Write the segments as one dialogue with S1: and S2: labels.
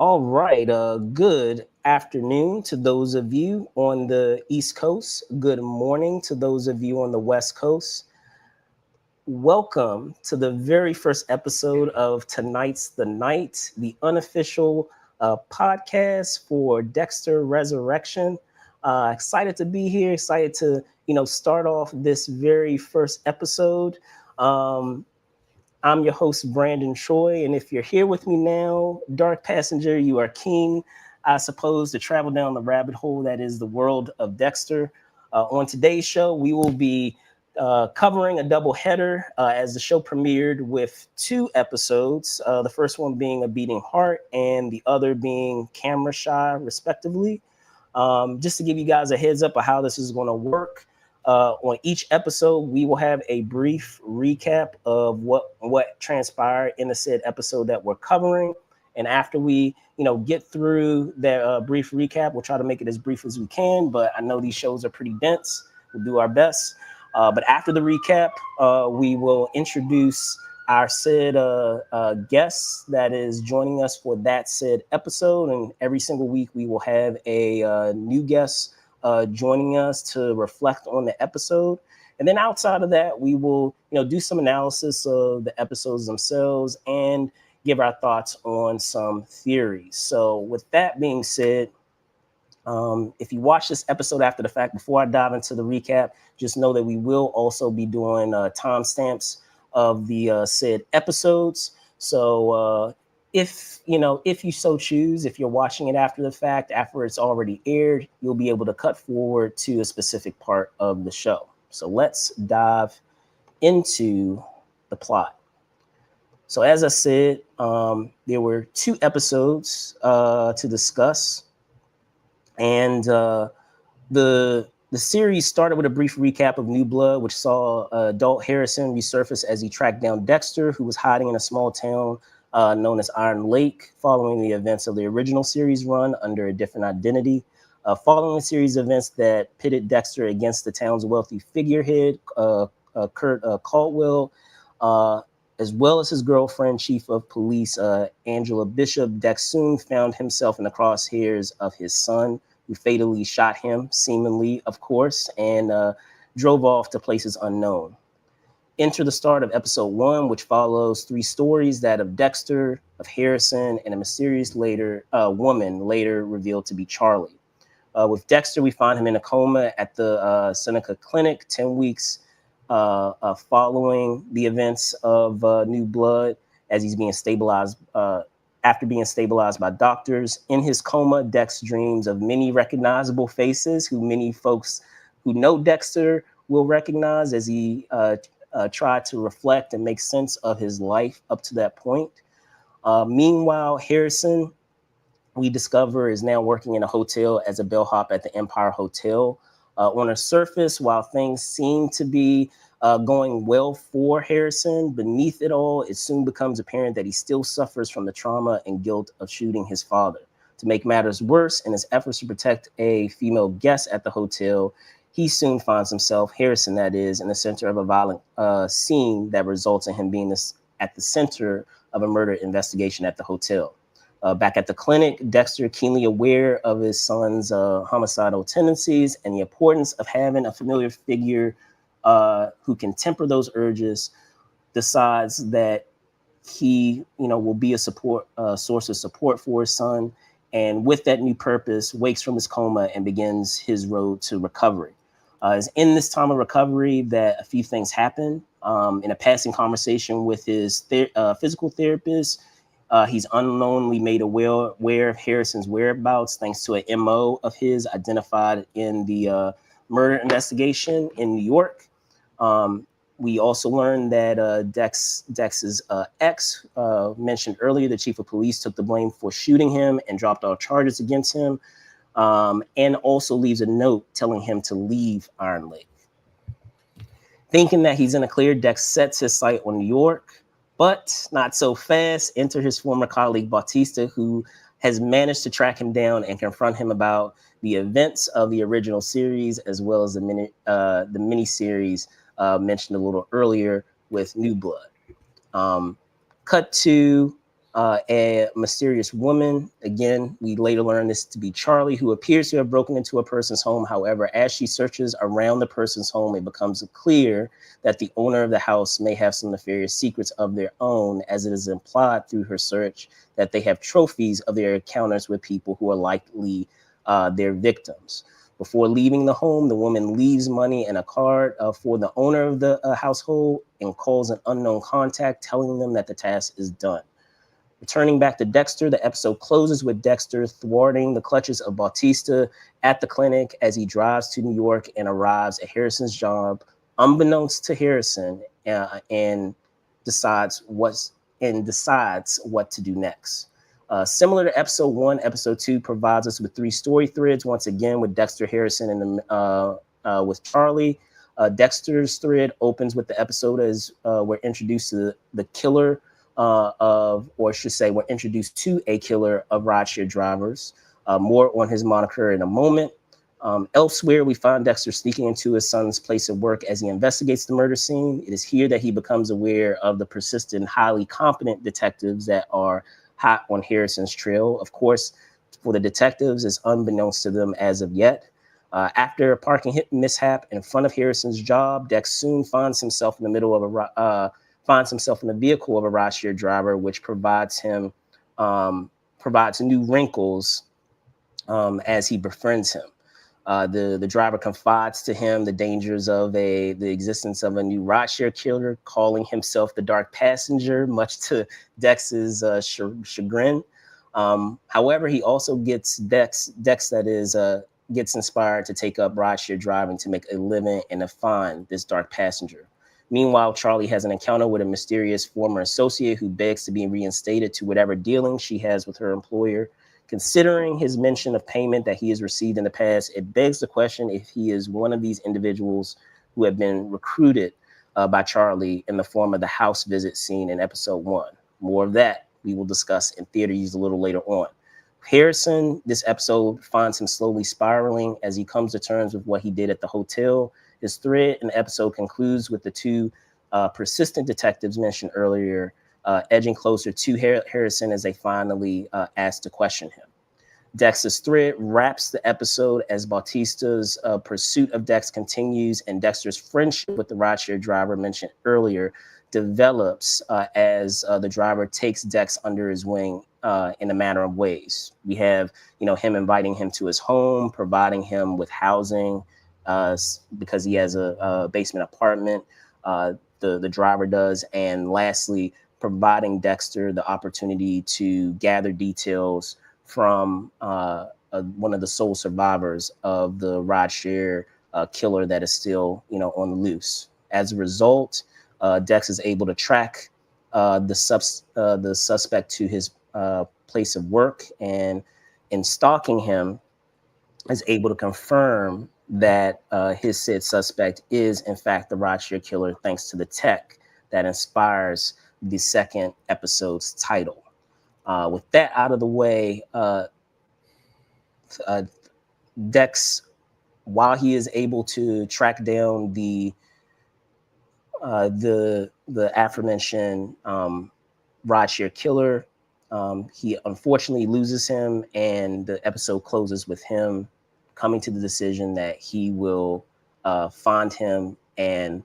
S1: All right. Good afternoon to those of you on the East Coast. Good morning to those of you on the West Coast. Welcome to the very first episode of Tonight's the Night, the unofficial podcast for Dexter Resurrection. Excited to be here. Excited to start off this very first episode. Um, I'm your host, Brandon Troy, and if you're here with me now, Dark Passenger, you are keen, I suppose, to travel down the rabbit hole that is the world of Dexter. On today's show, we will be covering a double header as the show premiered with two episodes, the first one being A Beating Heart and the other being Camera Shy, respectively. Just to give you guys a heads up of how this is going to work. On each episode, we will have a brief recap of what transpired in the said episode that we're covering. And after we, get through that brief recap, we'll try to make it as brief as we can. But I know these shows are pretty dense. We'll do our best. But after the recap, we will introduce our said guest that is joining us for that said episode. And every single week, we will have a new guest joining us to reflect on the episode. And then outside of that, we will, do some analysis of the episodes themselves and give our thoughts on some theories. So with that being said, if you watch this episode after the fact, before I dive into the recap, just know that we will also be doing timestamps of the said episodes. So if you so choose, if you're watching it after the fact, after it's already aired, you'll be able to cut forward to a specific part of the show. So let's dive into the plot. So as I said, there were two episodes to discuss, and the series started with a brief recap of New Blood, which saw adult Harrison resurface as he tracked down Dexter, who was hiding in a small town known as Iron Lake, following the events of the original series run under a different identity. Following a series of events that pitted Dexter against the town's wealthy figurehead, Kurt Caldwell, as well as his girlfriend, Chief of Police Angela Bishop, Dex soon found himself in the crosshairs of his son, who fatally shot him, seemingly, of course, and drove off to places unknown. Enter the start of episode 1, which follows three stories, that of Dexter, of Harrison, and a mysterious woman later revealed to be Charlie. With Dexter, we find him in a coma at the Seneca Clinic, 10 weeks following the events of New Blood, as he's being stabilized after being stabilized by doctors. In his coma, Dex dreams of many recognizable faces who many folks who know Dexter will recognize, as he tried to reflect and make sense of his life up to that point. Meanwhile, Harrison, we discover, is now working in a hotel as a bellhop at the Empire Hotel. On the surface, while things seem to be going well for Harrison, beneath it all, it soon becomes apparent that he still suffers from the trauma and guilt of shooting his father. To make matters worse, in his efforts to protect a female guest at the hotel, he soon finds himself, Harrison that is, in the center of a violent scene that results in him being at the center of a murder investigation at the hotel. Back at the clinic, Dexter, keenly aware of his son's homicidal tendencies and the importance of having a familiar figure who can temper those urges, decides that he, will be a source of support for his son. And with that new purpose, wakes from his coma and begins his road to recovery. It's in this time of recovery that a few things happen. In a passing conversation with his physical therapist, he's unknowingly made aware of Harrison's whereabouts thanks to an MO of his identified in the murder investigation in New York. We also learned that Dex's ex, mentioned earlier, the chief of police, took the blame for shooting him and dropped all charges against him, and also leaves a note telling him to leave Iron Lake. Thinking that he's in a clear, Dex sets his sight on New York, but not so fast. Enter his former colleague, Bautista, who has managed to track him down and confront him about the events of the original series, as well as the mini-series mentioned a little earlier with New Blood. Cut to A mysterious woman, again, we later learn this to be Charlie, who appears to have broken into a person's home. However, as she searches around the person's home, it becomes clear that the owner of the house may have some nefarious secrets of their own, as it is implied through her search that they have trophies of their encounters with people who are likely their victims. Before leaving the home, the woman leaves money and a card for the owner of the household and calls an unknown contact, telling them that the task is done. Returning back to Dexter, the episode closes with Dexter thwarting the clutches of Bautista at the clinic as he drives to New York and arrives at Harrison's job, unbeknownst to Harrison, and decides what to do next. Similar to episode 1, episode 2 provides us with 3 story threads, once again with Dexter, Harrison, and with Charlie. Dexter's thread opens with the episode as we're introduced to the killer or should say, we're introduced to a killer of rideshare drivers. More on his moniker in a moment. Elsewhere, we find Dexter sneaking into his son's place of work as he investigates the murder scene. It is here that he becomes aware of the persistent, highly competent detectives that are hot on Harrison's trail. Of course, for the detectives, it's unbeknownst to them as of yet. After a parking mishap in front of Harrison's job, Dex soon finds himself in the middle of finds himself in the vehicle of a rideshare driver, which provides him provides new wrinkles as he befriends him. The driver confides to him the dangers of the existence of a new rideshare killer, calling himself the Dark Passenger, much to Dex's chagrin. However, he also gets gets inspired to take up rideshare driving to make a living and to find this Dark Passenger. Meanwhile, Charlie has an encounter with a mysterious former associate who begs to be reinstated to whatever dealing she has with her employer. Considering his mention of payment that he has received in the past, it begs the question if he is one of these individuals who have been recruited by Charlie in the form of the house visit scene in episode 1. More of that we will discuss in theater use a little later on. Harrison, this episode finds him slowly spiraling as he comes to terms with what he did at the hotel. His thread in the episode concludes with the 2 persistent detectives mentioned earlier edging closer to Harrison as they finally ask to question him. Dex's thread wraps the episode as Bautista's pursuit of Dex continues, and Dexter's friendship with the rideshare driver mentioned earlier develops as the driver takes Dex under his wing in a matter of ways. We have, him inviting him to his home, providing him with housing because he has a basement apartment. The driver does, and lastly, providing Dexter the opportunity to gather details from one of the sole survivors of the rideshare killer that is still, on the loose. As a result, Dex is able to track the suspect to his place of work, and in stalking him, is able to confirm that his said suspect is, in fact, the rideshare killer, thanks to the tech that inspires the second episode's title. With that out of the way, Dex, while he is able to track down the aforementioned rideshare killer, he unfortunately loses him, and the episode closes with him coming to the decision that he will find him and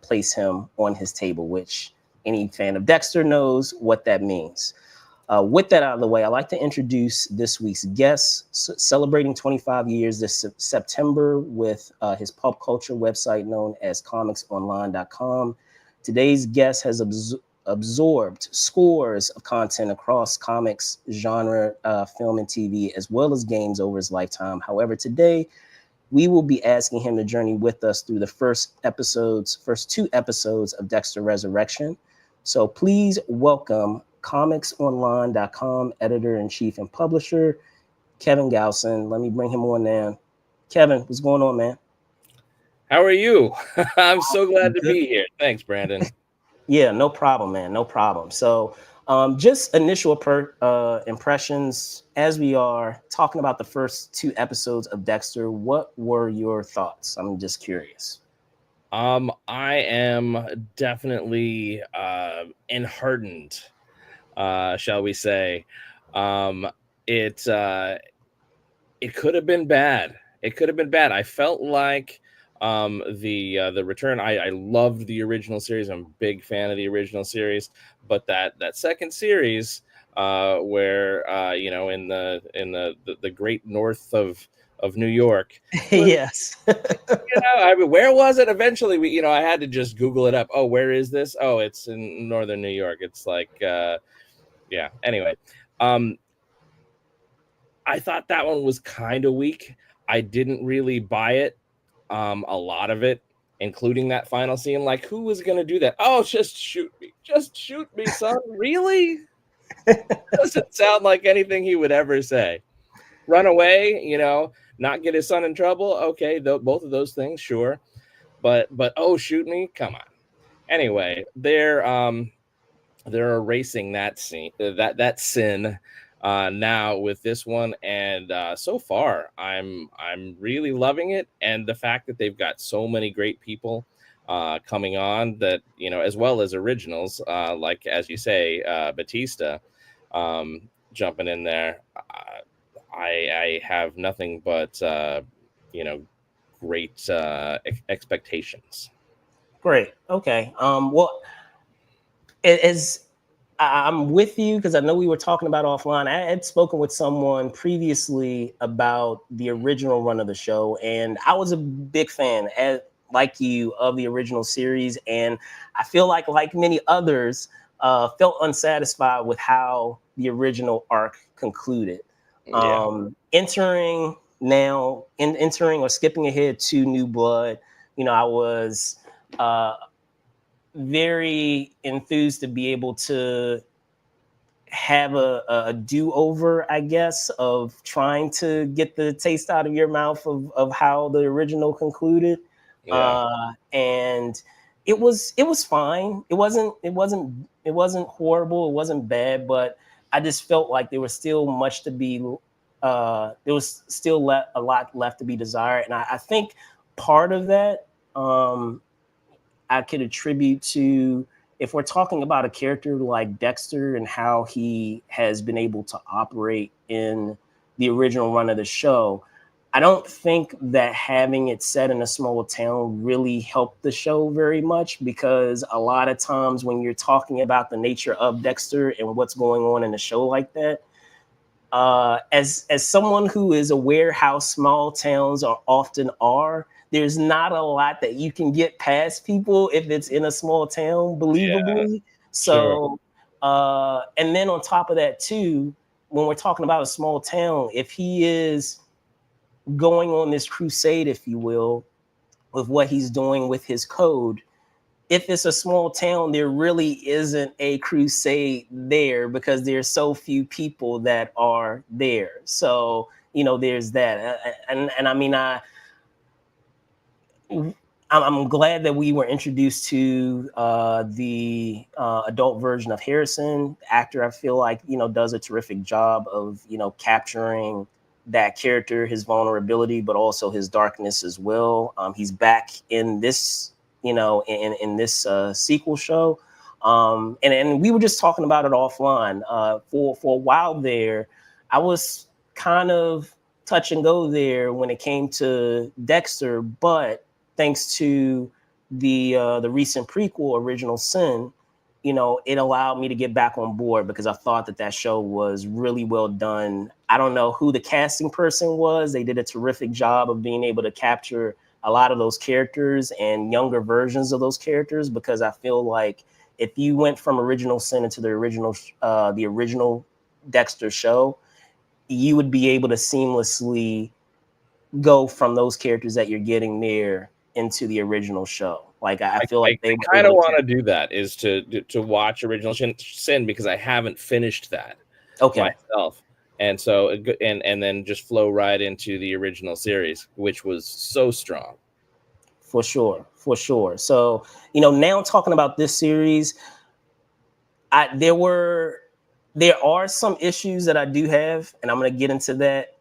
S1: place him on his table, which any fan of Dexter knows what that means. With that out of the way, I'd like to introduce this week's guest, celebrating 25 years this September with his pop culture website known as comicsonline.com. Today's guest has absorbed scores of content across comics, genre, film, and TV, as well as games over his lifetime. However, today, we will be asking him to journey with us through the first 2 episodes of Dexter Resurrection. So please welcome comicsonline.com editor-in-chief and publisher, Kevin Gaussoin. Let me bring him on now. Kevin, what's going on, man?
S2: How are you? I'm so glad to be here. Thanks, Brandon.
S1: Yeah, no problem, man. No problem. So just initial impressions as we are talking about the first 2 episodes of Dexter. What were your thoughts? I'm just curious.
S2: I am definitely enheartened shall we say. Um, it could have been bad. It could have been bad. I felt like the return. I loved the original series. I'm a big fan of the original series, but that second series, where in the great north of New York, was,
S1: Yes.
S2: I mean, where was it? Eventually, I had to just Google it up. Oh, where is this? Oh, it's in northern New York. It's like, yeah. Anyway, um, I thought that one was kind of weak. I didn't really buy it. A lot of it, including that final scene. Like, who was gonna do that? Oh, just shoot me. Just shoot me, son. Really? Doesn't sound like anything he would ever say. Run away, not get his son in trouble. Okay, both of those things, sure. But oh, shoot me. Come on. Anyway, they're erasing that scene, that sin, now with this one, and so far I'm really loving it, and the fact that they've got so many great people coming on, that as well as originals, like, as you say, Batista, jumping in there. I have nothing but you know great expectations.
S1: Great. Okay. Well, as I'm with you, because I know we were talking about offline. I had spoken with someone previously about the original run of the show, and I was a big fan, like you, of the original series. And I feel like many others, felt unsatisfied with how the original arc concluded.
S2: Yeah.
S1: Entering or skipping ahead to New Blood, I was uh, very enthused to be able to have a do-over, I guess, of trying to get the taste out of your mouth of how the original concluded.
S2: Yeah.
S1: And it was fine. It wasn't horrible. It wasn't bad, but I just felt like there was still much to be. There was still a lot left to be desired, and I think part of that, I could attribute to, if we're talking about a character like Dexter and how he has been able to operate in the original run of the show. I don't think that having it set in a small town really helped the show very much, because a lot of times when you're talking about the nature of Dexter and what's going on in a show like that, as someone who is aware how small towns often are, there's not a lot that you can get past people if it's in a small town,
S2: Yeah.
S1: believably.
S2: Sure.
S1: So, and then on top of that too, when we're talking about a small town, if he is going on this crusade, if you will, with what he's doing with his code, if it's a small town, there really isn't a crusade there, because there's so few people that are there. So, there's that. And I mean, I'm glad that we were introduced to the adult version of Harrison. The actor, I feel like, does a terrific job of, capturing that character, his vulnerability, but also his darkness as well. He's back in this, in this sequel show. And we were just talking about it offline. For a while there, I was kind of touch and go there when it came to Dexter, but thanks to the recent prequel, Original Sin, it allowed me to get back on board, because I thought that show was really well done. I don't know who the casting person was. They did a terrific job of being able to capture a lot of those characters and younger versions of those characters, because I feel like if you went from Original Sin into the original Dexter show, you would be able to seamlessly go from those characters that you're getting there into the original show. Like, I feel
S2: I
S1: like they were
S2: kind
S1: able
S2: of
S1: to
S2: want to do that, is to watch Original Sin, because I haven't finished that
S1: okay,
S2: myself, and so and then just flow right into the original series, which was so strong.
S1: for sure, for sure. So, now talking about this series, I there are some issues that I do have, and I'm going to get into that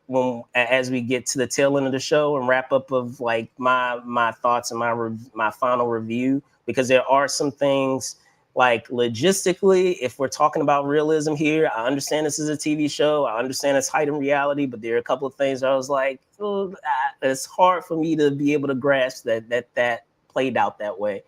S1: as we get to the tail end of the show and wrap up of like my thoughts and my final review, because there are some things like logistically, if we're talking about realism here, I understand this is a TV show. I understand it's heightened reality, but there are a couple of things I was like, oh, it's hard for me to be able to grasp that played out that way.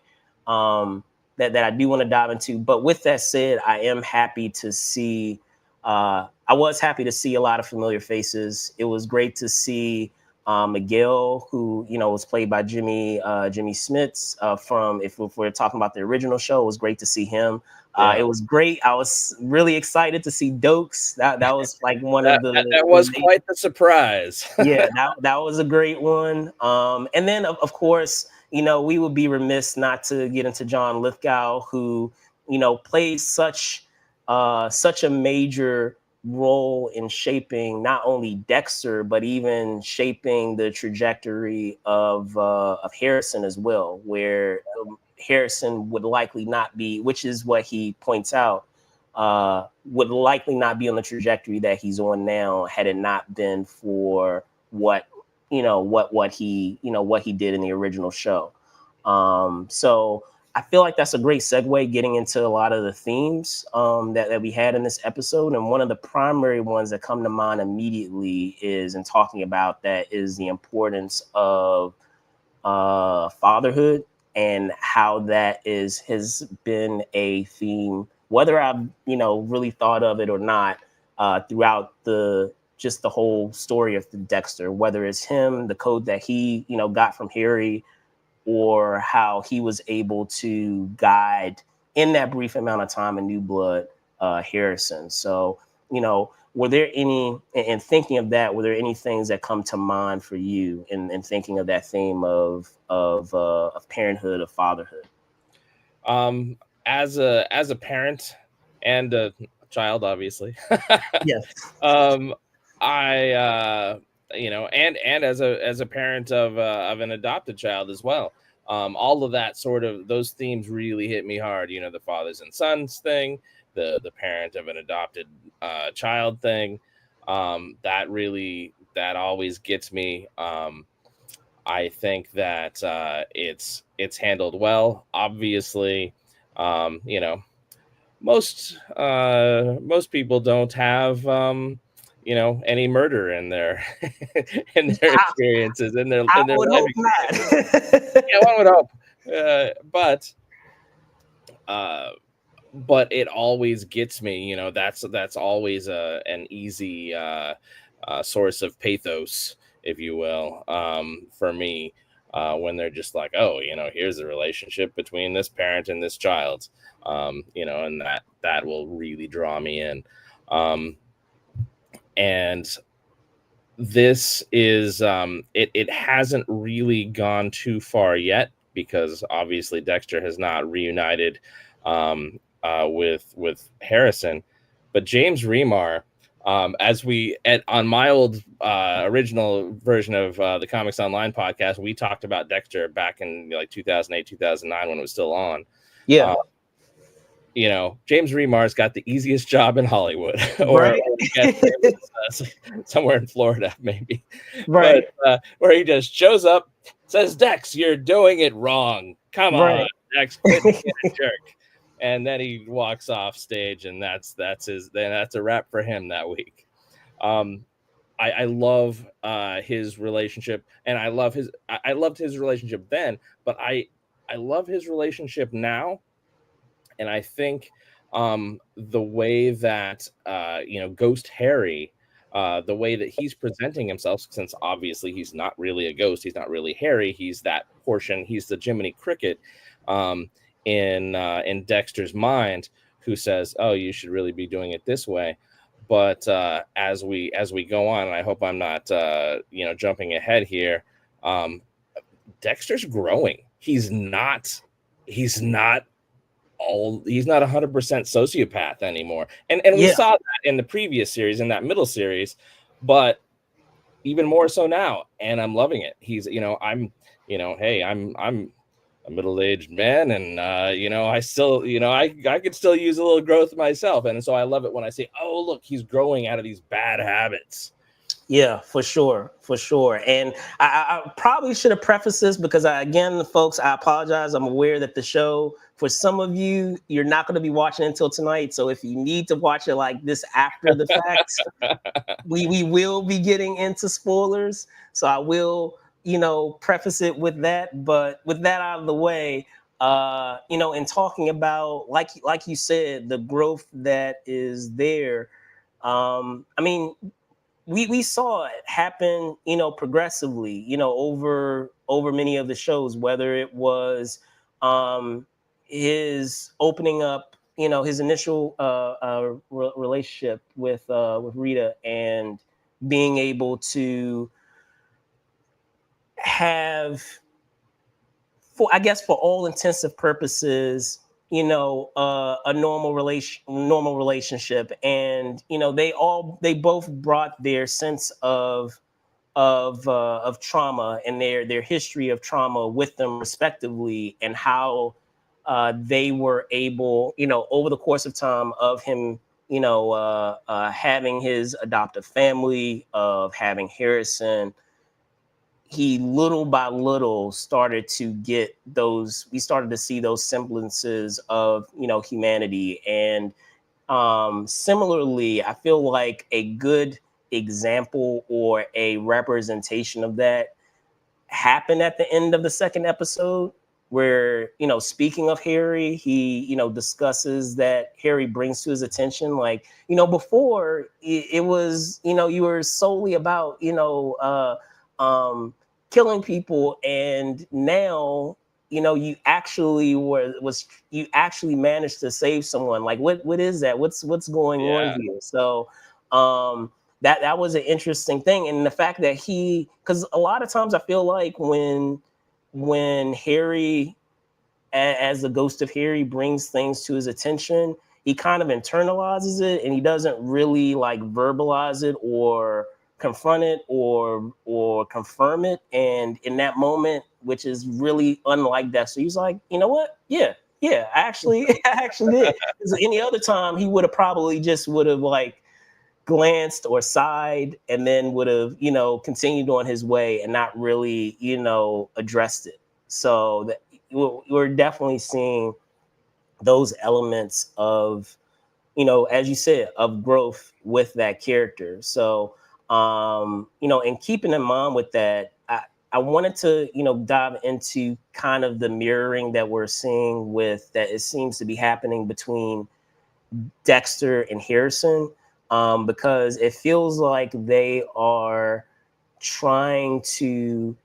S1: That I do want to dive into. But with that said, I am happy to see. I was happy to see a lot of familiar faces. It was great to see Miguel, who was played by Jimmy Smits from. If we're talking about the original show, it was great to see him. It was great. I was really excited to see Dokes. That was like one of the.
S2: That was quite the surprise.
S1: Yeah, that was a great one. And then of course, we would be remiss not to get into John Lithgow, who played such a major role in shaping not only Dexter, but even shaping the trajectory of Harrison as well, where Harrison would likely not be, which is what he points out, would likely not be on the trajectory that he's on now had it not been for what he did in the original show. So I feel like that's a great segue getting into a lot of the themes that we had in this episode. And one of the primary ones that come to mind immediately is, in talking about that, is the importance of fatherhood and how that has been a theme, whether I've really thought of it or not, throughout the whole story of the Dexter, whether it's him, the code that he got from Harry, or how he was able to guide in that brief amount of time in New Blood Harrison. So, were there any, in thinking of that, were there any things that come to mind for you in thinking of that theme of parenthood, of fatherhood?
S2: As a parent and a child, obviously.
S1: Yes.
S2: I and as a parent of an adopted child as well. All of that those themes really hit me hard. The fathers and sons thing, the parent of an adopted child thing. That always gets me. I think that it's handled well. Obviously, most people don't have any murder in their experiences in their
S1: I
S2: life.
S1: would hope not.
S2: Yeah, one would hope, but it always gets me. That's always an easy source of pathos, if you will, for me, when they're just like, oh, here's the relationship between this parent and this child, and that will really draw me in. And this is it hasn't really gone too far yet, because obviously Dexter has not reunited with Harrison, but James Remar, on my old original version of the Comics Online podcast, we talked about Dexter back in 2008, 2009 when it was still on.
S1: Yeah.
S2: James Remar's got the easiest job in Hollywood,
S1: Right.
S2: Somewhere in Florida, maybe.
S1: Right.
S2: But where he just shows up, says, "Dex, you're doing it wrong. Come on, Dex, quit being a jerk." And then he walks off stage, and that's a wrap for him that week. I love his relationship, and I loved his relationship then, but I love his relationship now. And I think the way that Ghost Harry, the way that he's presenting himself, since obviously he's not really a ghost, he's not really Harry, he's that portion, he's the Jiminy Cricket in Dexter's mind, who says, "Oh, you should really be doing it this way." But as we go on, and I hope I'm not jumping ahead here, Dexter's growing. He's not 100% sociopath anymore, and we saw that in the previous series, in that middle series, but even more so now, and I'm loving it. He's I'm a middle-aged man, and I still I could still use a little growth myself, and so I love it when I say, oh, look, he's growing out of these bad habits.
S1: Yeah, for sure, for sure. And I probably should have prefaced this because, again, folks, I apologize. I'm aware that the show, for some of you, you're not going to be watching until tonight. So if you need to watch it like this after the fact, we will be getting into spoilers. So I will, preface it with that. But with that out of the way, in talking about, like you said, the growth that is there. I mean, we saw it happen, progressively, over many of the shows, whether it was his opening up, his initial relationship with Rita, and being able to have, for I guess for all intensive purposes, a normal relationship. And they both brought their sense of trauma and their history of trauma with them respectively, and how they were able, over the course of time of him, having his adoptive family, of having Harrison, he little by little started to get those, we started to see those semblances of, humanity. And similarly, I feel like a good example or a representation of that happened at the end of the second episode, where, speaking of Harry, he, discusses that Harry brings to his attention, like, before it was, you were solely about, killing people, and now, you actually you actually managed to save someone. Like, what is that? What's going on
S2: Yeah.
S1: here? So that was an interesting thing. And the fact that because a lot of times I feel like when Harry, as the ghost of Harry, brings things to his attention, he kind of internalizes it, and he doesn't really like verbalize it or confront it or confirm it. And in that moment, which is really unlike that, so he's like, you know what, yeah, actually I actually did. 'Cause any other time he would have probably just would have like glanced or sighed, and then would have, continued on his way and not really, addressed it. So that we're definitely seeing those elements of, as you said, of growth with that character. So and keeping in mind with that, I wanted to, dive into kind of the mirroring that we're seeing with that it seems to be happening between Dexter and Harrison, because it feels like they are trying to,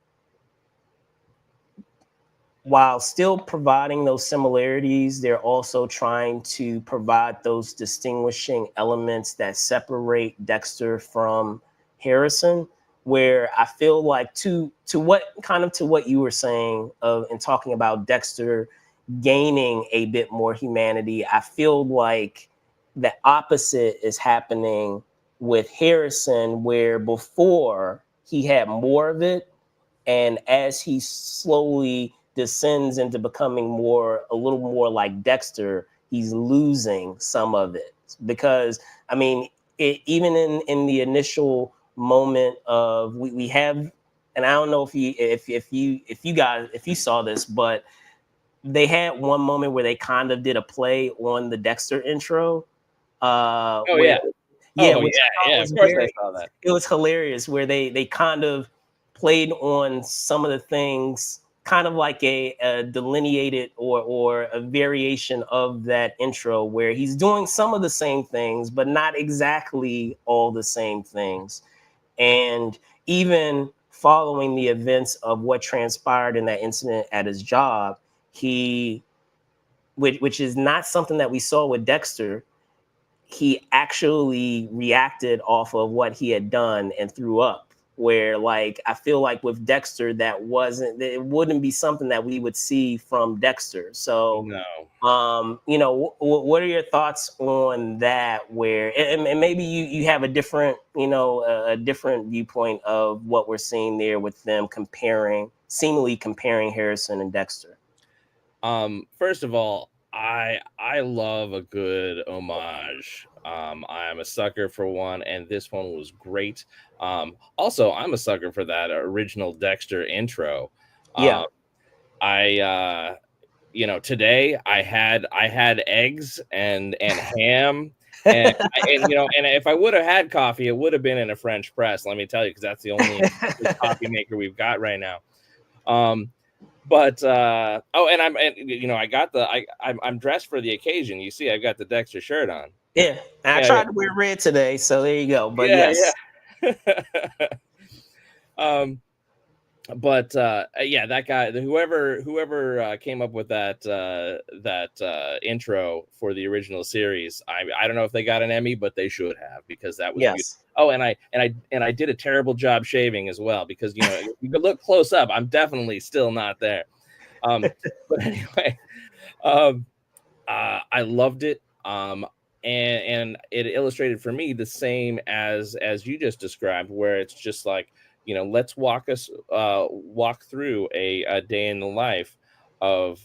S1: while still providing those similarities, they're also trying to provide those distinguishing elements that separate Dexter from Harrison. Where I feel like, to what you were saying of and talking about Dexter gaining a bit more humanity, I feel like the opposite is happening with Harrison, where before he had more of it, and as he slowly descends into becoming a little more like Dexter, he's losing some of it. Because I mean, even in the initial moment of, we have, and I don't know if you saw this, but they had one moment where they kind of did a play on the Dexter intro,
S2: Oh
S1: where,
S2: yeah.
S1: yeah,
S2: Oh
S1: which
S2: yeah.
S1: I thought
S2: Yeah.
S1: was
S2: Of course I
S1: very,
S2: saw that.
S1: it was hilarious, where they kind of played on some of the things, kind of like a delineated or a variation of that intro, where he's doing some of the same things but not exactly all the same things. And even following the events of what transpired in that incident at his job, he, which is not something that we saw with Dexter, he actually reacted off of what he had done and threw up. Where, like, I feel like with Dexter, it wouldn't be something that we would see from Dexter. So
S2: No.
S1: what are your thoughts on that? Where, and maybe you have a different, a different viewpoint of what we're seeing there with them seemingly comparing Harrison and Dexter.
S2: First of all, I love a good homage I'm a sucker for one, and this one was great. Also, I'm a sucker for that original Dexter intro.
S1: Yeah.
S2: I today I had eggs and ham, and if I would have had coffee, it would have been in a French press. Let me tell you, because that's the only coffee maker we've got right now. But I got I'm dressed for the occasion. You see, I've got the Dexter shirt on.
S1: Yeah. I
S2: Yeah,
S1: tried to wear red today, so there you go. But
S2: yeah,
S1: yes.
S2: yeah. But yeah, that guy, whoever came up with that intro for the original series, I don't know if they got an Emmy, but they should have, because that was beautiful.
S1: Yes.
S2: Oh, and I did a terrible job shaving as well, because if you could look close up, I'm definitely still not there. But anyway, I loved it. And it illustrated for me the same as you just described, where it's just like, let's walk through a day in the life of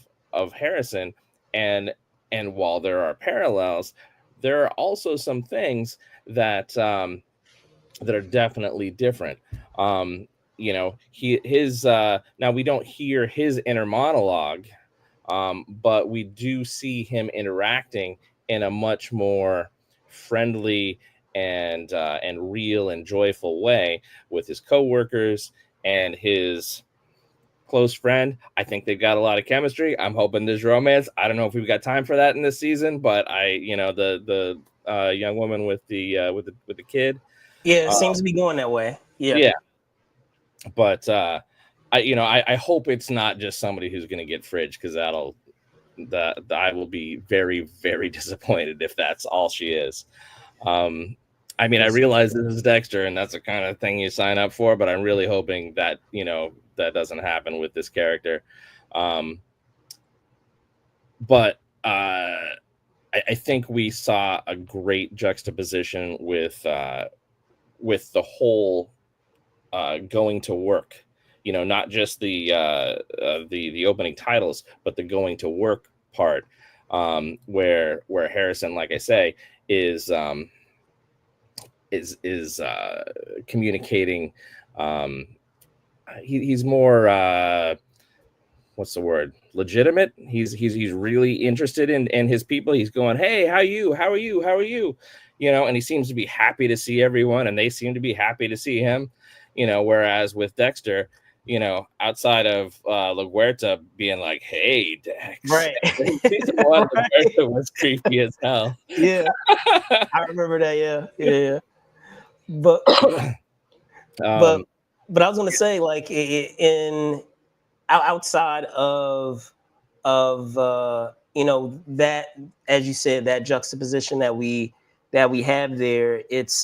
S2: Harrison, and while there are parallels, there are also some things that that are definitely different. His now we don't hear his inner monologue, but we do see him interacting in a much more friendly and real and joyful way with his coworkers and his close friend. I think they've got a lot of chemistry. I'm hoping there's romance. I don't know if we've got time for that in this season, but the young woman with the kid.
S1: Yeah, it seems to be going that way. Yeah.
S2: Yeah, but I hope it's not just somebody who's going to get fridge, because I will be very, very disappointed if that's all she is. I mean, I realize this is Dexter, and that's the kind of thing you sign up for, but I'm really hoping that that doesn't happen with this character. But I think we saw a great juxtaposition with the whole going to work. Not just the opening titles, but the going to work part, where Harrison, like I say, is communicating. He's more what's the word? Legitimate. He's really interested in his people. He's going, hey, how are you? And he seems to be happy to see everyone, and they seem to be happy to see him. Whereas with Dexter, outside of LaGuerta being like, hey, Dex.
S1: Right.
S2: Season one, right. LaGuerta was creepy as hell.
S1: Yeah. I remember that. Yeah. But but I was gonna say, like, in outside of that, as you said, that juxtaposition that we have there, it's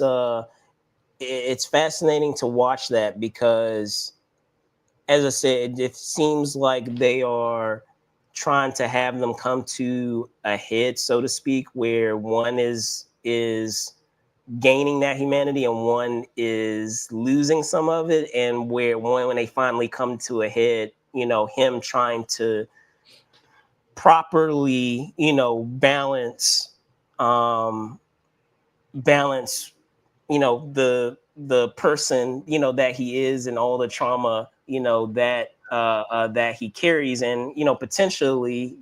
S1: fascinating to watch that, because, as I said, it seems like they are trying to have them come to a head, so to speak, where one is gaining that humanity and one is losing some of it, and where when they finally come to a head, him trying to properly, balance the person, that he is, and all the trauma, that he carries, and potentially,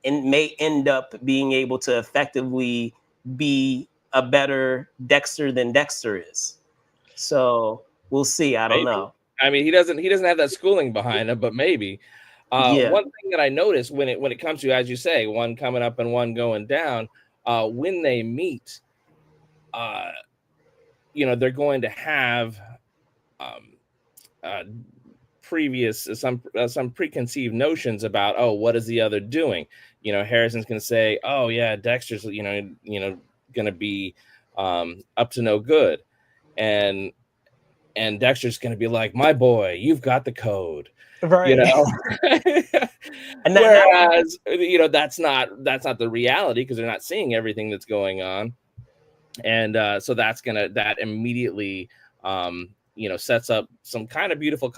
S1: and may end up being able to effectively be a better Dexter than Dexter is. So we'll see. I don't know.
S2: I mean, he doesn't have that schooling behind him, but maybe.
S1: Yeah.
S2: One thing that I noticed when it comes to, as you say, one coming up and one going down, when they meet, they're going to have some preconceived notions about, oh, what is the other doing? Harrison's going to say, oh yeah, Dexter's going to be up to no good, and Dexter's going to be like, my boy, you've got the code,
S1: right?
S2: And whereas that's not the reality, because they're not seeing everything that's going on, and so that immediately sets up some kind of beautiful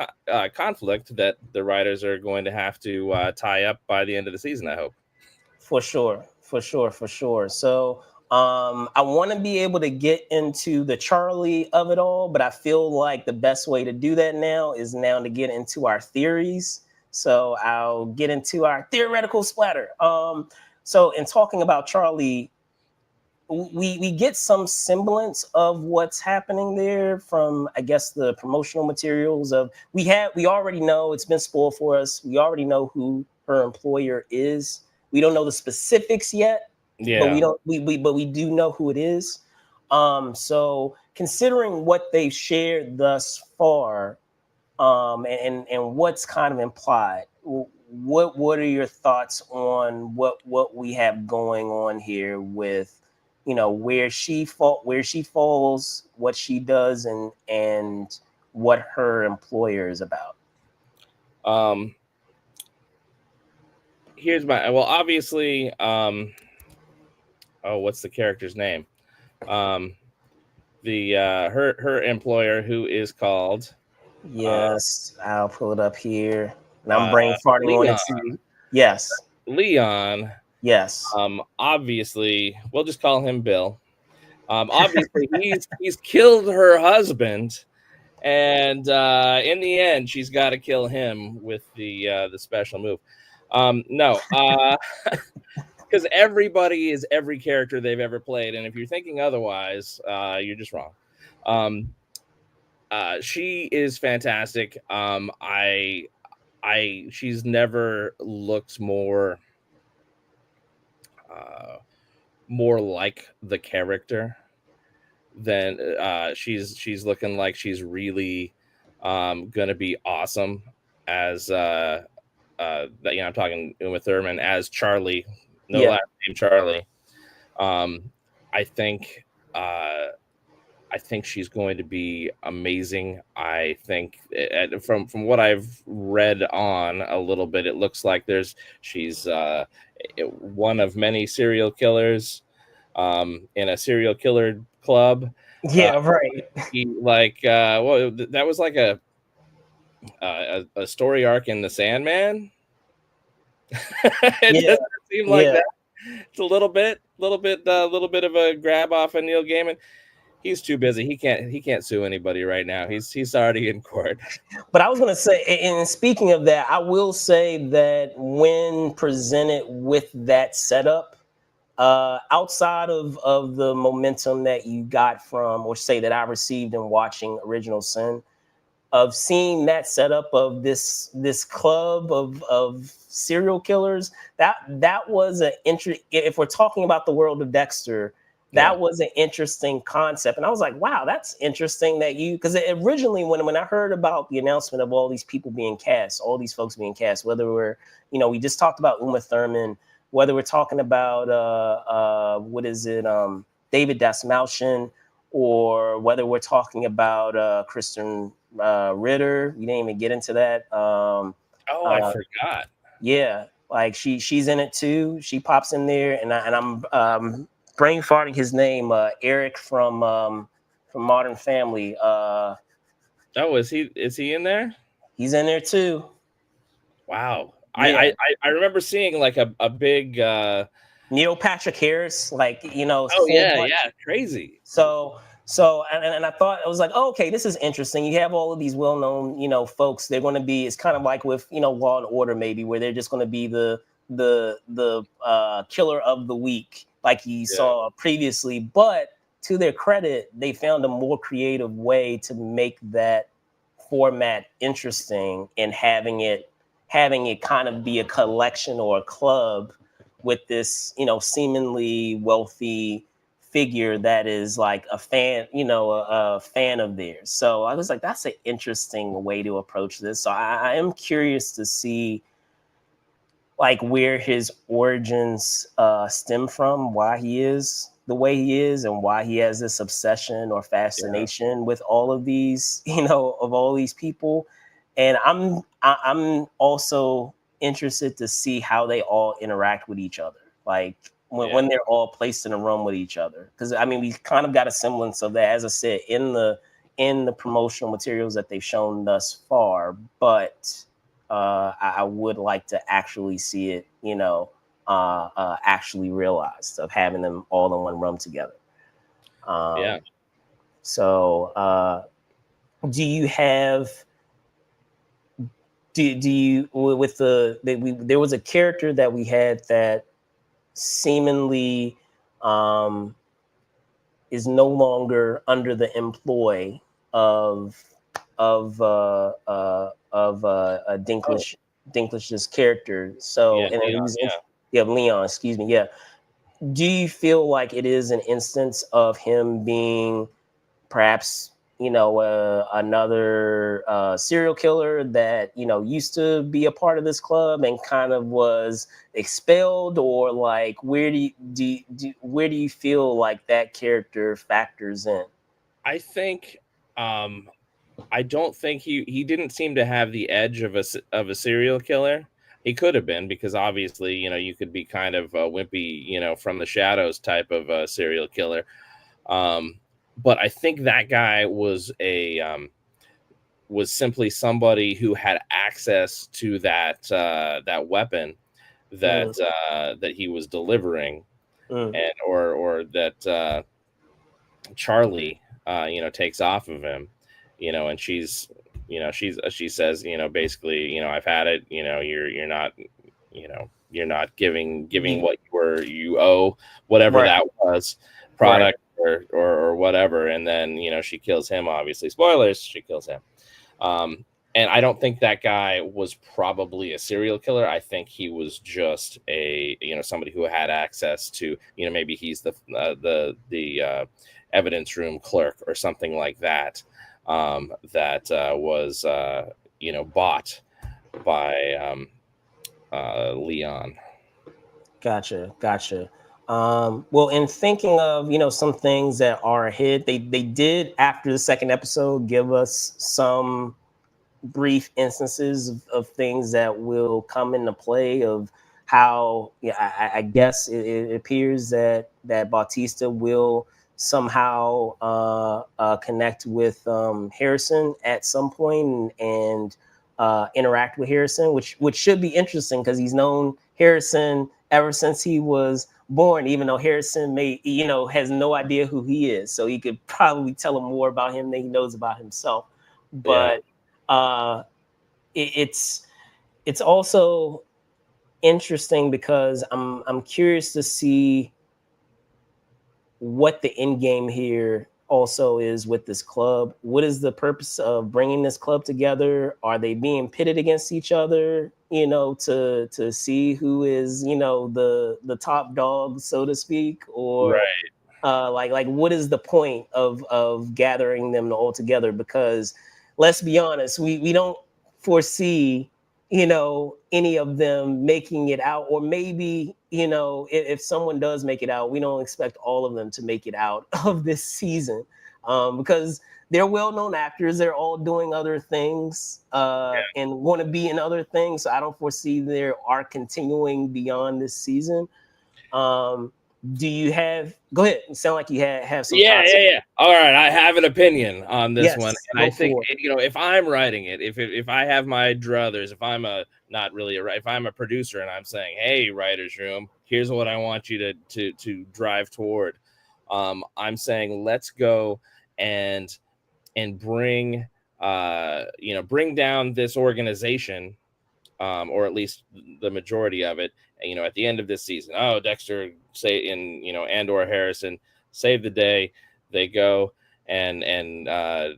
S2: conflict that the writers are going to have to tie up by the end of the season, I hope.
S1: For sure. So I want to be able to get into the Charlie of it all, but I feel like the best way to do that now is now to get into our theories. So I'll get into our theoretical splatter. So in talking about Charlie, we get some semblance of what's happening there from, I guess, the promotional materials of we already know, it's been spoiled for us. We already know who her employer is. We don't know the specifics yet, but
S2: Yeah.
S1: we do know who it is. So considering what they've shared thus far, and what's kind of implied, what are your thoughts on what we have going on here with, where she falls, what she does, and what her employer is about?
S2: Um, Here's my, well, obviously, oh, what's the character's name? Um, the her employer, who is called
S1: Yes, I'll pull it up here, and I'm
S2: uh,
S1: brain farting on
S2: Leon.
S1: it too. Yes,
S2: Leon.
S1: yes,
S2: Obviously, we'll just call him Bill. Obviously, he's killed her husband, and in the end, she's got to kill him with the special move. No, because everybody is every character they've ever played, and if you're thinking otherwise, you're just wrong. She is fantastic. She's never looked uh, more like the character than she's looking like she's really gonna be awesome as I'm talking Uma Thurman as Charlie, no
S1: yeah,
S2: last name Charlie. Um, I think uh, I think she's going to be amazing. I think from what I've read on a little bit, it looks like she's one of many serial killers in a serial killer club. Uh,
S1: yeah, right.
S2: well, that was like a story arc in the Sandman. It
S1: Yeah,
S2: doesn't seem like
S1: yeah.
S2: that. It's a little bit of a grab off of Neil Gaiman. He's too busy. He can't sue anybody right now. He's already in court.
S1: But I was going to say, and speaking of that, I will say that when presented with that setup, outside of the momentum that you got from, or say that I received in watching Original Sin, of seeing that setup of this club of serial killers, that was an interest. If we're talking about the world of Dexter,
S2: Yeah,
S1: that was an interesting concept, and I was like, wow, that's interesting that you, because originally when I heard about the announcement of all these people being cast, all these folks being cast, whether we're, we just talked about Uma Thurman, whether we're talking about what is it, David Dasmalchian, or whether we're talking about Kristen Ritter. We didn't even get into that.
S2: oh, I
S1: Uh,
S2: forgot.
S1: yeah, like she's in it too. She pops in there, and I'm brain farting his name, Eric from Modern Family.
S2: Oh, is he in there?
S1: He's in there too.
S2: Wow.
S1: Yeah,
S2: I remember seeing like a big
S1: Neil Patrick Harris, like
S2: oh
S1: whole
S2: yeah,
S1: bunch.
S2: yeah, crazy.
S1: So and I thought, I was like, oh, okay, this is interesting. You have all of these well-known, folks. They're going to be. It's kind of like with Law and Order, maybe, where they're just going to be the killer of the week, like you
S2: Yeah.
S1: saw previously. But to their credit, they found a more creative way to make that format interesting, and having it kind of be a collection or a club with this, seemingly wealthy figure that is like a fan, a fan of theirs. So I was like, that's an interesting way to approach this. So I am curious to see like where his origins stem from, why he is the way he is, and why he has this obsession or
S2: Yeah.
S1: fascination with all of these, of all these people. And I'm also interested to see how they all interact with each other, like
S2: Yeah.
S1: when they're all placed in a room with each other. Because I mean, we kind of got a semblance of that, as I said, in the promotional materials that they've shown thus far, but I would like to actually see it, actually realized, of having them all in one room together.
S2: Yeah.
S1: So, do you have do you with there was a character that we had that seemingly um, is no longer under the employ of
S2: Oh,
S1: Dinklage's character. So,
S2: yeah,
S1: and
S2: Leon.
S1: he's
S2: Yeah.
S1: yeah, Leon, excuse me, yeah. Do you feel like it is an instance of him being perhaps, another serial killer that used to be a part of this club and kind of was expelled, or like where where do you feel like that character factors in?
S2: I think um I don't think he didn't seem to have the edge of a serial killer. He could have been, because obviously, you could be kind of a wimpy, from the shadows type of a serial killer. But I think that guy was simply somebody who had access to that weapon
S1: Mm,
S2: that he was delivering,
S1: mm,
S2: and or that Charlie, takes off of him, and she says, basically, I've had it, you're not giving
S1: you,
S2: what you owe, whatever
S1: right,
S2: that was,
S1: right.
S2: product or whatever. And then, she kills him, obviously, spoilers, she kills him. Um, and I don't think that guy was probably a serial killer. I think he was just somebody who had access to, maybe he's the evidence room clerk or something like that, that was bought by Leon.
S1: Gotcha. Well, in thinking of some things that are ahead, they did, after the second episode, give us some brief instances of things that will come into play, of how, yeah, I guess it appears that Bautista will somehow connect with Harrison at some point, and interact with Harrison, which should be interesting because he's known Harrison ever since he was born, even though Harrison has no idea who he is, so he could probably tell him more about him than he knows about himself.
S2: Yeah.
S1: But uh, it's also interesting because I'm curious to see what the end game here also is with this club. What is the purpose of bringing this club together? Are they being pitted against each other, to see who is, the top dog, so to speak? Or
S2: Right.
S1: like what is the point of gathering them all together? Because let's be honest, we don't foresee any of them making it out, or maybe if someone does make it out, we don't expect all of them to make it out of this season, because they're well-known actors, they're all doing other things, and want to be in other things, so I don't foresee their arc continuing beyond this season. um, do you have? Go ahead. You sound like you have some
S2: Yeah,
S1: thoughts.
S2: yeah, yeah. All right, I have an opinion on this one,
S1: Yes,
S2: and I
S1: go
S2: think,
S1: for it.
S2: if I'm writing it, if I have my druthers, if I'm a not really if I'm a producer and I'm saying, hey, writers room, here's what I want you to drive toward. I'm saying, let's go and bring bring down this organization, or at least the majority of it. At the end of this season, oh, Dexter and or Harrison save the day. They go and uh,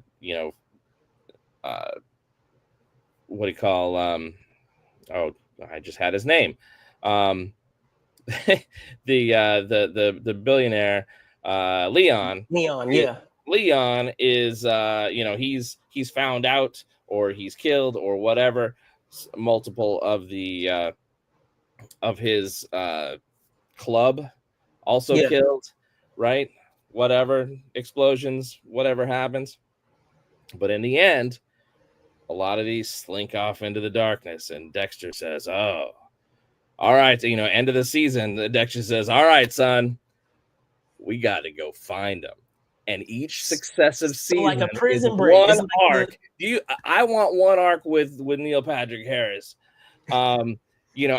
S2: what do you call oh, I just had his name. Um, the billionaire, Leon.
S1: Leon, yeah.
S2: Leon is he's found out, or he's killed, or whatever. Multiple of his club also
S1: Yeah.
S2: killed, right? Whatever, explosions, whatever happens. But in the end, a lot of these slink off into the darkness, and Dexter says, oh, all right, end of the season, Dexter says, all right, son, we got to go find them. And each successive
S1: So like
S2: season
S1: a
S2: is
S1: prison break.
S2: one
S1: It's like the
S2: arc. I want one arc with Neil Patrick Harris.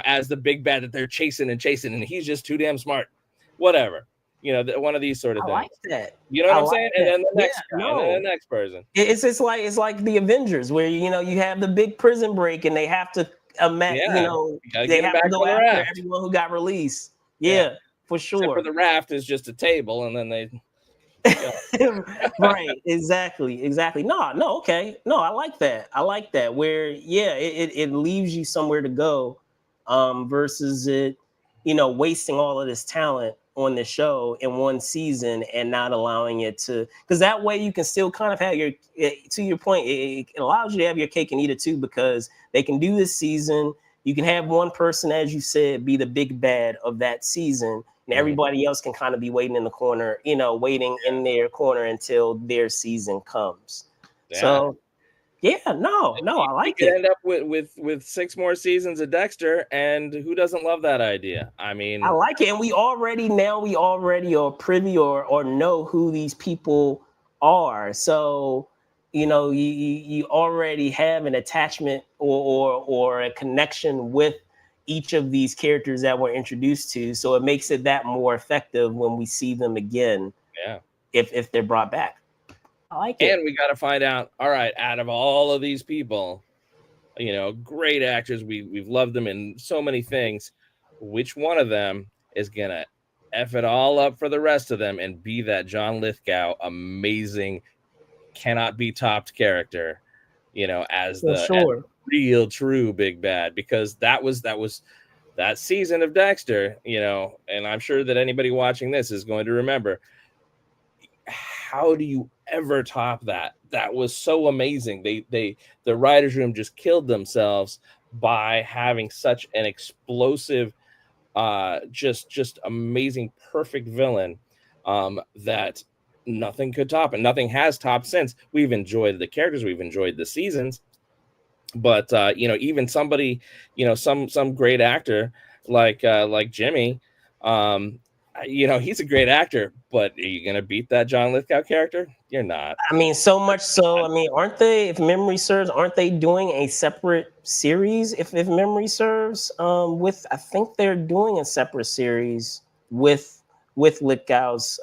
S2: as the big bad that they're chasing, and he's just too damn smart. Whatever. One of these sort of
S1: I
S2: things.
S1: like that.
S2: You know what
S1: I
S2: I'm
S1: like
S2: saying? And
S1: that.
S2: then the
S1: Yeah,
S2: next guy, and then
S1: no.
S2: the next person.
S1: It's like the Avengers, where you have the big prison break, and they have to
S2: Yeah, you got to
S1: they
S2: get him
S1: have to
S2: back
S1: go
S2: on the
S1: after
S2: raft.
S1: everyone who got released.
S2: Yeah,
S1: Yeah, for
S2: except for
S1: sure.
S2: the raft is just a table, and then they go.
S1: Right, exactly. No, okay. No, I like that. I like that. Where it leaves you somewhere to go, versus it, wasting all of this talent on the show in one season and not allowing it to, because that way you can still kind of have to your point, it allows you to have your cake and eat it too, because they can do this season. You can have one person, as you said, be the big bad of that season, and
S2: Mhm.
S1: everybody else can kind of be waiting in the corner, waiting in their corner until their season comes.
S2: Yeah.
S1: So yeah, no, I
S2: You
S1: like
S2: could
S1: it.
S2: end up with 6 more seasons of Dexter, and who doesn't love that idea? I
S1: I
S2: mean,
S1: like it, and we already are privy or know who these people are. So you already have an attachment or a connection with each of these characters that we're introduced to. So it makes it that more effective when we see them again,
S2: yeah.
S1: if they're brought back. I like it.
S2: And we got to find out, all right, out of all of these people, great actors, we've loved them in so many things, which one of them is gonna F it all up for the rest of them and be that John Lithgow amazing, cannot be topped character, as
S1: For
S2: the
S1: sure.
S2: real true big bad, because that was that season of Dexter, and I'm sure that anybody watching this is going to remember. How do you ever top that? That was so amazing. The writers room just killed themselves by having such an explosive, just amazing, perfect villain, that nothing could top, and nothing has topped since. We've enjoyed the characters, we've enjoyed the seasons, but even somebody, some great actor like Jimmy, he's a great actor, but are you gonna beat that John Lithgow character? You're not.
S1: I mean, so much so. I mean, aren't they? If memory serves, aren't they doing a separate series? If memory serves, I think they're doing a separate series with Lithgow's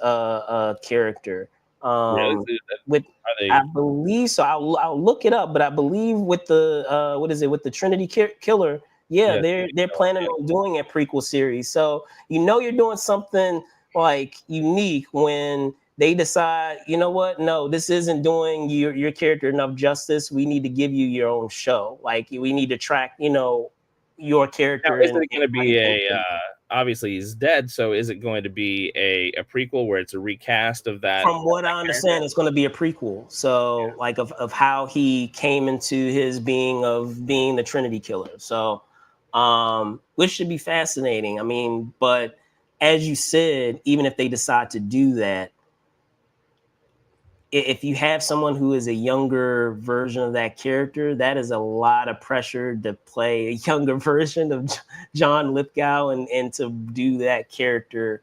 S1: character.
S2: Really?
S1: Um, with
S2: Are
S1: I
S2: they?
S1: believe so. I'll look it up, but I believe with the what is it, with the Trinity Killer? Yeah,
S2: Yeah,
S1: they're planning on doing a prequel series. So you're doing something like unique when they decide, you know what? No, this isn't doing your character enough justice. We need to give you your own show. Like, we need to track, your
S2: now,
S1: character
S2: is
S1: and
S2: it going to
S1: how you
S2: be
S1: can.
S2: obviously he's dead, so is it going to be a prequel where it's a recast of
S1: From what
S2: that
S1: I
S2: character?
S1: understand, it's going to be a prequel. So, like, of how he came into his being of being the Trinity Killer. So, which should be fascinating. I mean, but as you said, even if they decide to do that, if you have someone who is a younger version of that character, that is a lot of pressure to play a younger version of John Lithgow, and to do that character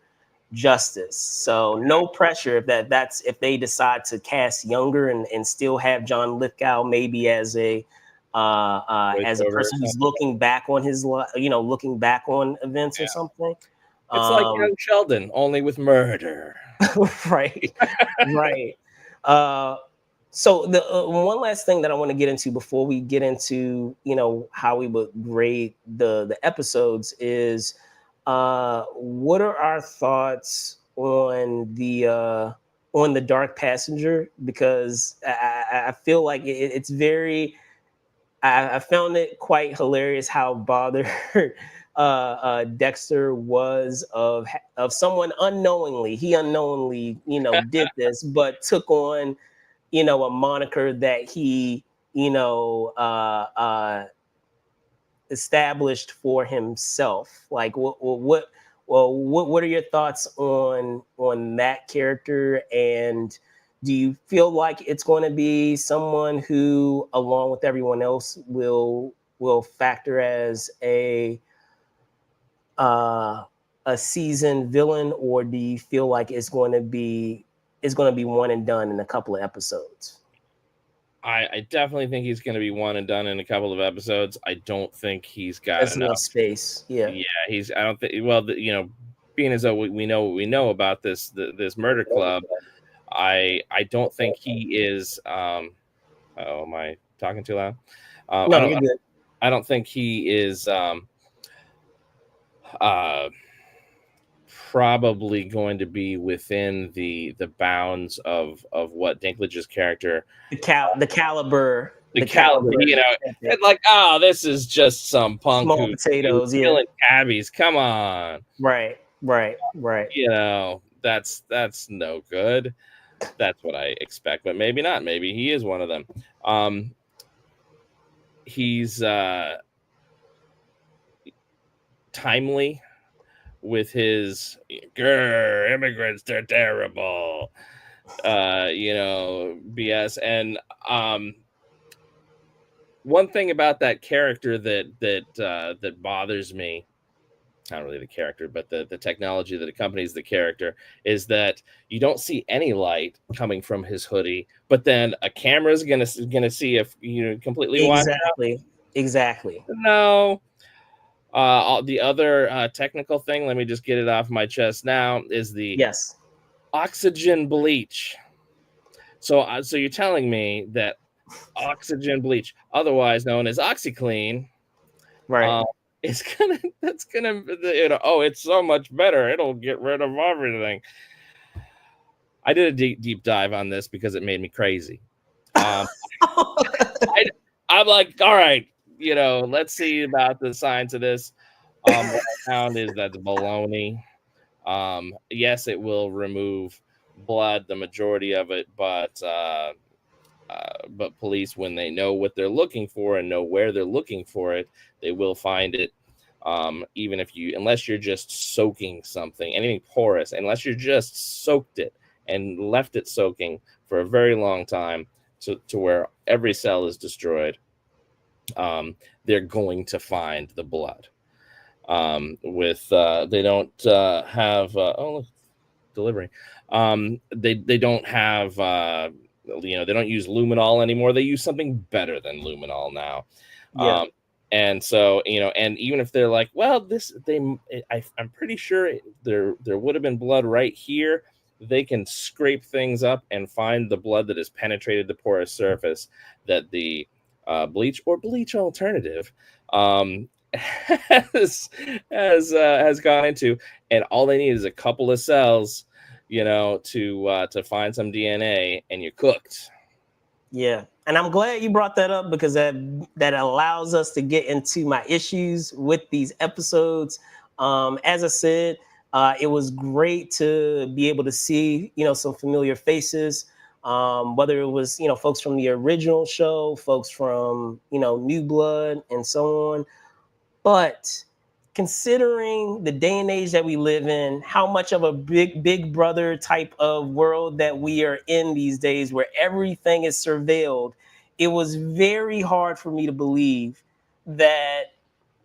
S1: justice. So no pressure if they decide to cast younger, and still have John Lithgow maybe as a
S2: Voiceover or
S1: person who's
S2: something?
S1: looking back on looking back on events or something.
S2: It's like
S1: Um,
S2: Young Sheldon, only with murder.
S1: right, right. Uh, so the one last thing that I want to get into before we get into how we would grade the episodes is, what are our thoughts on the Dark Passenger? Because I feel like it's very. I found it quite hilarious how bothered Dexter was of someone unknowingly. He unknowingly, did this, but took on, a moniker that he, established for himself. Like, what are your thoughts on that character? And do you feel like it's going to be someone who, along with everyone else, will factor as uh, a seasoned villain, or do you feel like it's going to be one and done in a couple of episodes?
S2: I definitely think he's going to be one and done in a couple of episodes. I don't think he's got
S1: There's
S2: enough
S1: enough space. Yeah.
S2: Yeah, I don't think. Well, being as though we know what we know about this murder club, I don't think he is. Oh, am I talking too loud?
S1: No, you're good.
S2: I don't think he is. Uh, Probably going to be within the bounds of what Dinklage's character,
S1: The caliber.
S2: the caliber, and like, oh, this is just some punk
S1: Small
S2: who's
S1: potatoes. Yeah.
S2: killing cabbies. Come on.
S1: Right.
S2: That's no good. That's what I expect, but maybe not. Maybe he is one of them. He's timely with his immigrants, they're terrible, BS. And one thing about that character that bothers me, not really the character, but the technology that accompanies the character, is that you don't see any light coming from his hoodie, but then a camera is gonna see if completely watch out.
S1: Exactly.
S2: No. The other technical thing, let me just get it off my chest now, is the oxygen bleach. So you're telling me that oxygen bleach, otherwise known as OxyClean,
S1: right?
S2: It's it's so much better. It'll get rid of everything. I did a deep dive on this because it made me crazy. I'm like, all right, let's see about the science of this. What I found is that's baloney. Yes, it will remove blood, the majority of it, but police, when they know what they're looking for and know where they're looking for it, they will find it. Even unless you're just soaking something, anything porous, unless you're just soaked it and left it soaking for a very long time to where every cell is destroyed, they're going to find the blood. They don't have delivery. They don't have they don't use luminol anymore. They use something better than luminol now.
S1: Yeah.
S2: And so, and even if they're like, well, I'm pretty sure there would have been blood right here. They can scrape things up and find the blood that has penetrated the porous surface that the bleach or bleach alternative has gone into, and all they need is a couple of cells, to find some DNA, and you're cooked.
S1: Yeah, and I'm glad you brought that up because that allows us to get into my issues with these episodes. As I said, it was great to be able to see, some familiar faces. Whether it was, folks from the original show, folks from, New Blood, and so on. But considering the day and age that we live in, how much of a big brother type of world that we are in these days where everything is surveilled, it was very hard for me to believe that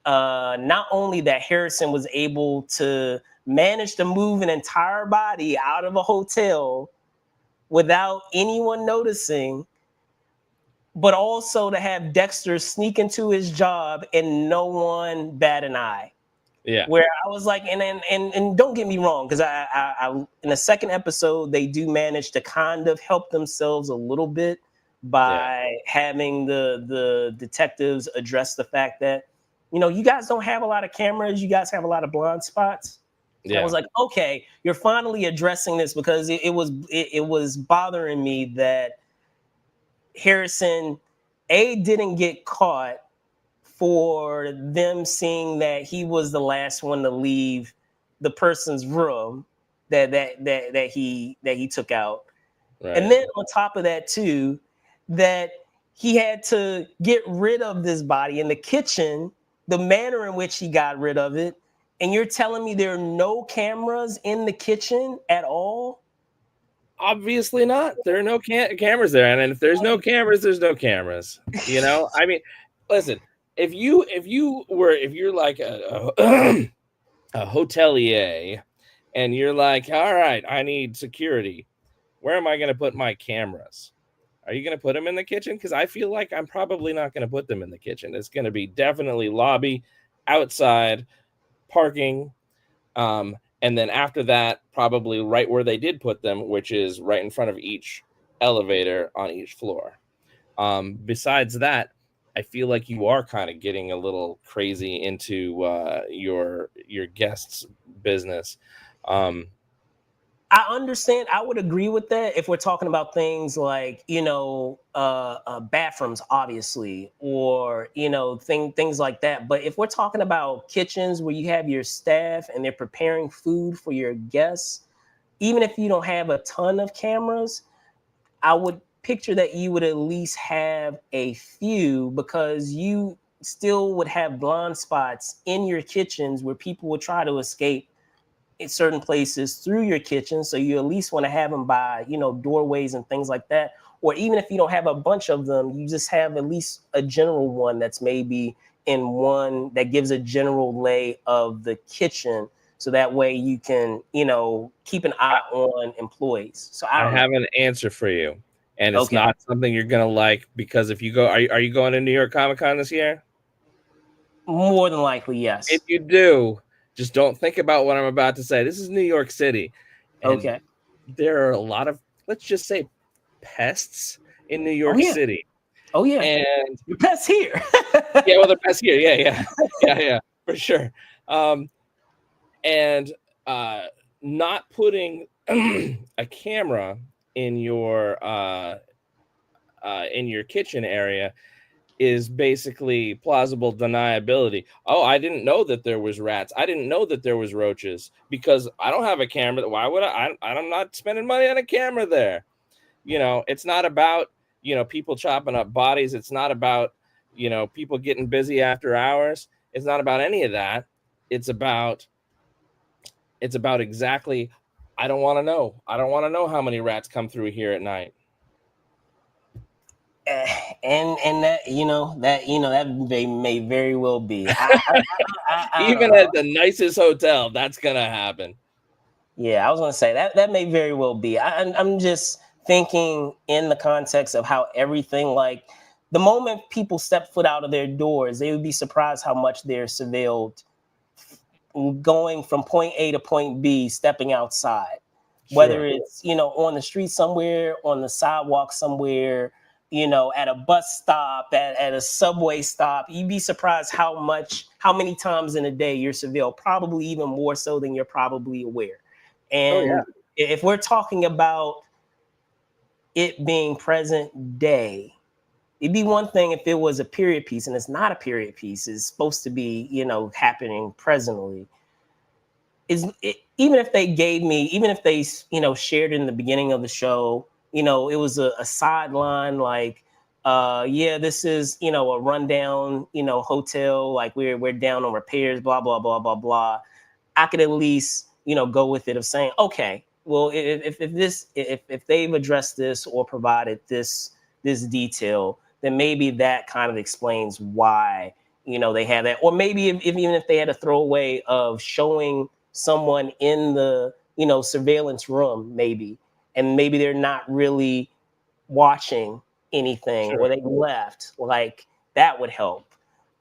S1: not only that Harrison was able to manage to move an entire body out of a hotel without anyone noticing, but also to have Dexter sneak into his job and no one bat an eye.
S2: Yeah.
S1: Where I was like, and don't get me wrong, because I in the second episode they do manage to kind of help themselves a little bit by having the detectives address the fact that, you guys don't have a lot of cameras, you guys have a lot of blind spots. Yeah. I was like, okay, you're finally addressing this, because it was bothering me that Harrison didn't get caught for them seeing that he was the last one to leave the person's room that he took out. Right. And then on top of that too, that he had to get rid of this body in the kitchen, the manner in which he got rid of it. And you're telling me there are no cameras in the kitchen at all?
S2: Obviously not. There are no cameras there. And if there's no cameras, there's no cameras. I mean, listen, if you're like a hotelier and you're like, all right, I need security, where am I going to put my cameras? Are you going to put them in the kitchen? Because I feel like I'm probably not going to put them in the kitchen. It's going to be definitely lobby, outside, parking, and then after that, probably right where they did put them, which is right in front of each elevator on each floor. Besides that, I feel like you are kind of getting a little crazy into your guests' business.
S1: I understand. I would agree with that if we're talking about things like, bathrooms, obviously, or, things like that. But if we're talking about kitchens where you have your staff and they're preparing food for your guests, even if you don't have a ton of cameras, I would picture that you would at least have a few, because you still would have blind spots in your kitchens where people would try to escape in certain places through your kitchen. So you at least want to have them by, doorways and things like that. Or even if you don't have a bunch of them, you just have at least a general one that's maybe in one that gives a general lay of the kitchen. So that way you can, keep an eye on employees. So I
S2: I
S1: don't know.
S2: have an answer for you, and it's
S1: Okay.
S2: not something you're gonna like, because if you go, are you going to New York Comic Con this year?
S1: More than likely,
S2: If
S1: yes.
S2: you do, just don't think about what I'm about to say. This is New York City, and
S1: Okay.
S2: there are a lot of, let's just say, pests in New
S1: Oh
S2: York
S1: yeah.
S2: City.
S1: Oh yeah.
S2: And
S1: Your pet's here.
S2: yeah, well, the pests here, yeah, for sure. Um, and not putting a camera in your kitchen area is basically plausible deniability. Oh, I didn't know that there was rats. I didn't know that there was roaches, because I don't have a camera. Why would I'm not spending money on a camera there. It's not about, people chopping up bodies. It's not about, people getting busy after hours. It's not about any of that. It's about exactly, I don't want to know. I don't want to know how many rats come through here at night.
S1: And that that may very well be. I don't
S2: Even
S1: know.
S2: at the nicest hotel, that's gonna happen.
S1: Yeah, I was going to say that may very well be. I'm just thinking in the context of how everything, like, the moment people step foot out of their doors, they would be surprised how much they're surveilled going from point A to point B, stepping outside, whether
S2: Sure.
S1: it's, on the street somewhere, on the sidewalk somewhere, at a bus stop, at a subway stop. You'd be surprised how many times in a day you're surveilled, probably even more so than you're probably aware.
S2: Oh yeah.
S1: And if we're talking about it being present day, it'd be one thing if it was a period piece, and it's not a period piece. It's supposed to be, happening presently. Even if they gave me, even if they, shared in the beginning of the show, it was a sideline like, yeah, this is, a rundown, hotel, like we're down on repairs, blah blah blah blah blah. I could at least, go with it of saying, okay, well, if they've addressed this or provided this detail, then maybe that kind of explains why, they have that. Or maybe even if they had a throwaway of showing someone in the, surveillance room, maybe, and maybe they're not really watching anything, or
S2: Sure.
S1: they left, like, that would help.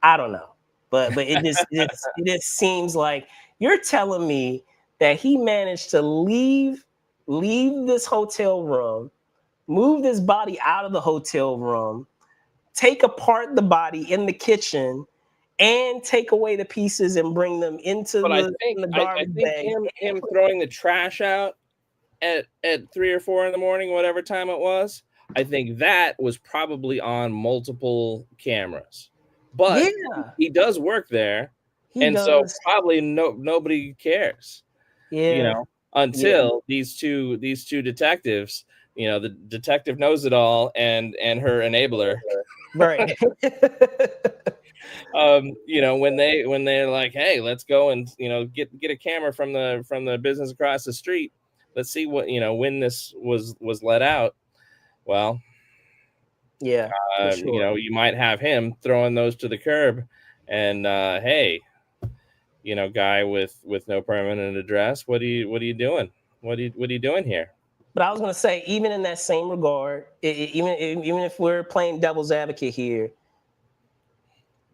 S1: I don't know. But it just seems like you're telling me that he managed to leave this hotel room, move this body out of the hotel room, take apart the body in the kitchen, and take away the pieces and bring them into
S2: But I
S1: the
S2: think
S1: in the
S2: I
S1: garbage
S2: think
S1: bag.
S2: him throwing the trash out at 3 or 4 in the morning, whatever time it was, I think that was probably on multiple cameras. But
S1: Yeah,
S2: he does work there,
S1: he
S2: and so
S1: does.
S2: probably nobody cares,
S1: Yeah, yeah,
S2: until these two detectives, the detective knows it all, and her enabler,
S1: right.
S2: when they're like, hey, let's go and get a camera from the business across the street. Let's see what, when this was let out. Well,
S1: Yeah, for sure.
S2: you might have him throwing those to the curb, and hey, guy with no permanent address, what are you doing? What are you doing here?
S1: But I was going to say, even in that same regard, even if we're playing devil's advocate here,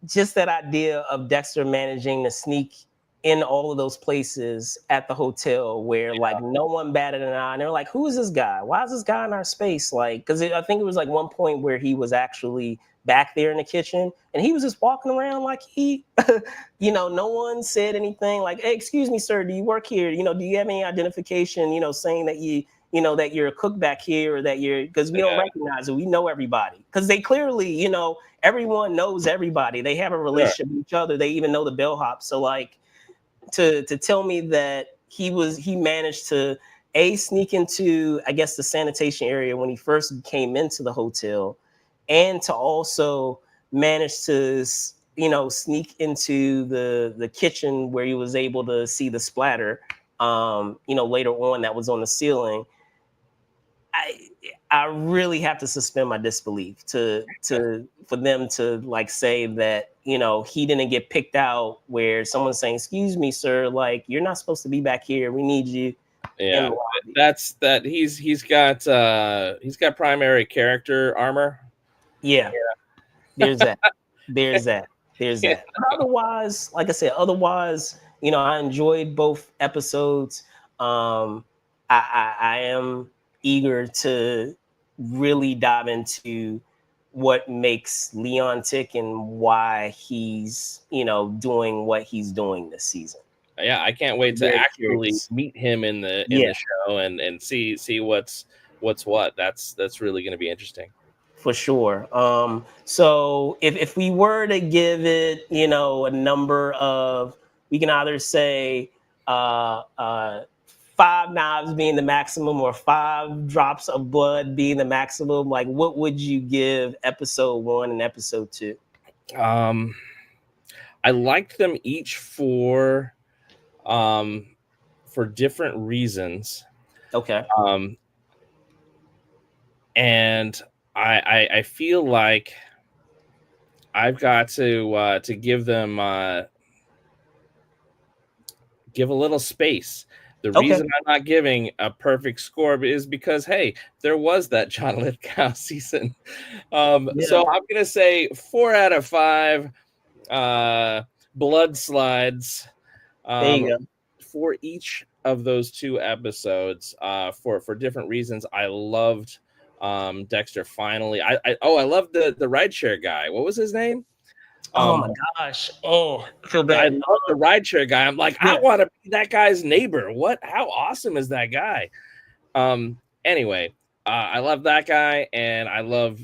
S1: just that idea of Dexter managing to sneak in all of those places at the hotel where like no one batted an eye, and they're like, "Who is this guy? Why is this guy in our space?" Like, because I think it was like one point where he was actually back there in the kitchen and he was just walking around like he, no one said anything. Like, "Hey, excuse me, sir, do you work here? Do you have any identification? Saying that that you're a cook back here, or that you're, because we don't
S2: Yeah,
S1: recognize it. We know everybody because they clearly, everyone knows everybody. They have a
S2: sure.
S1: relationship with each other. They even know the bellhop. So like to tell me that he managed to sneak into, I guess, the sanitation area when he first came into the hotel, and to also manage to sneak into the kitchen where he was able to see the splatter later on that was on the ceiling. I I really have to suspend my disbelief to for them to like say that he didn't get picked out, where someone's saying, "Excuse me, sir, like you're not supposed to be back here. We need you in the
S2: Yeah,
S1: lobby."
S2: that's that. He's got primary character armor.
S1: Yeah, there's that. There's that. There's
S2: Yeah.
S1: that. But otherwise, like I said, I enjoyed both episodes. I am eager to really dive into what makes Leon tick and why he's, doing what he's doing this season.
S2: Yeah, I can't wait to
S1: Very
S2: actually
S1: curious.
S2: meet him in
S1: Yeah,
S2: the show and see what's what. That's really going to be interesting.
S1: for sure. So if we were to give it, a number of, we can either say five knives being the maximum or five drops of blood being the maximum. Like, what would you give episode 1 and episode 2?
S2: Um, I liked them each for different reasons.
S1: Okay.
S2: Um, and I feel like I've got to give them give a little space. The
S1: Okay.
S2: reason I'm not giving a perfect score is because, hey, there was that John Lithgow season.
S1: Yeah.
S2: So I'm gonna say 4 out of 5 blood slides
S1: There
S2: um,
S1: you go.
S2: for each of those 2 episodes for different reasons. I loved Dexter finally. I loved the rideshare guy. What was his name?
S1: Oh
S2: Um,
S1: my gosh. Oh, I feel
S2: I
S1: bad.
S2: love the rideshare guy. I'm like, I
S1: Yeah.
S2: want to be that guy's neighbor. What? How awesome is that guy? Anyway, I love that guy, and I love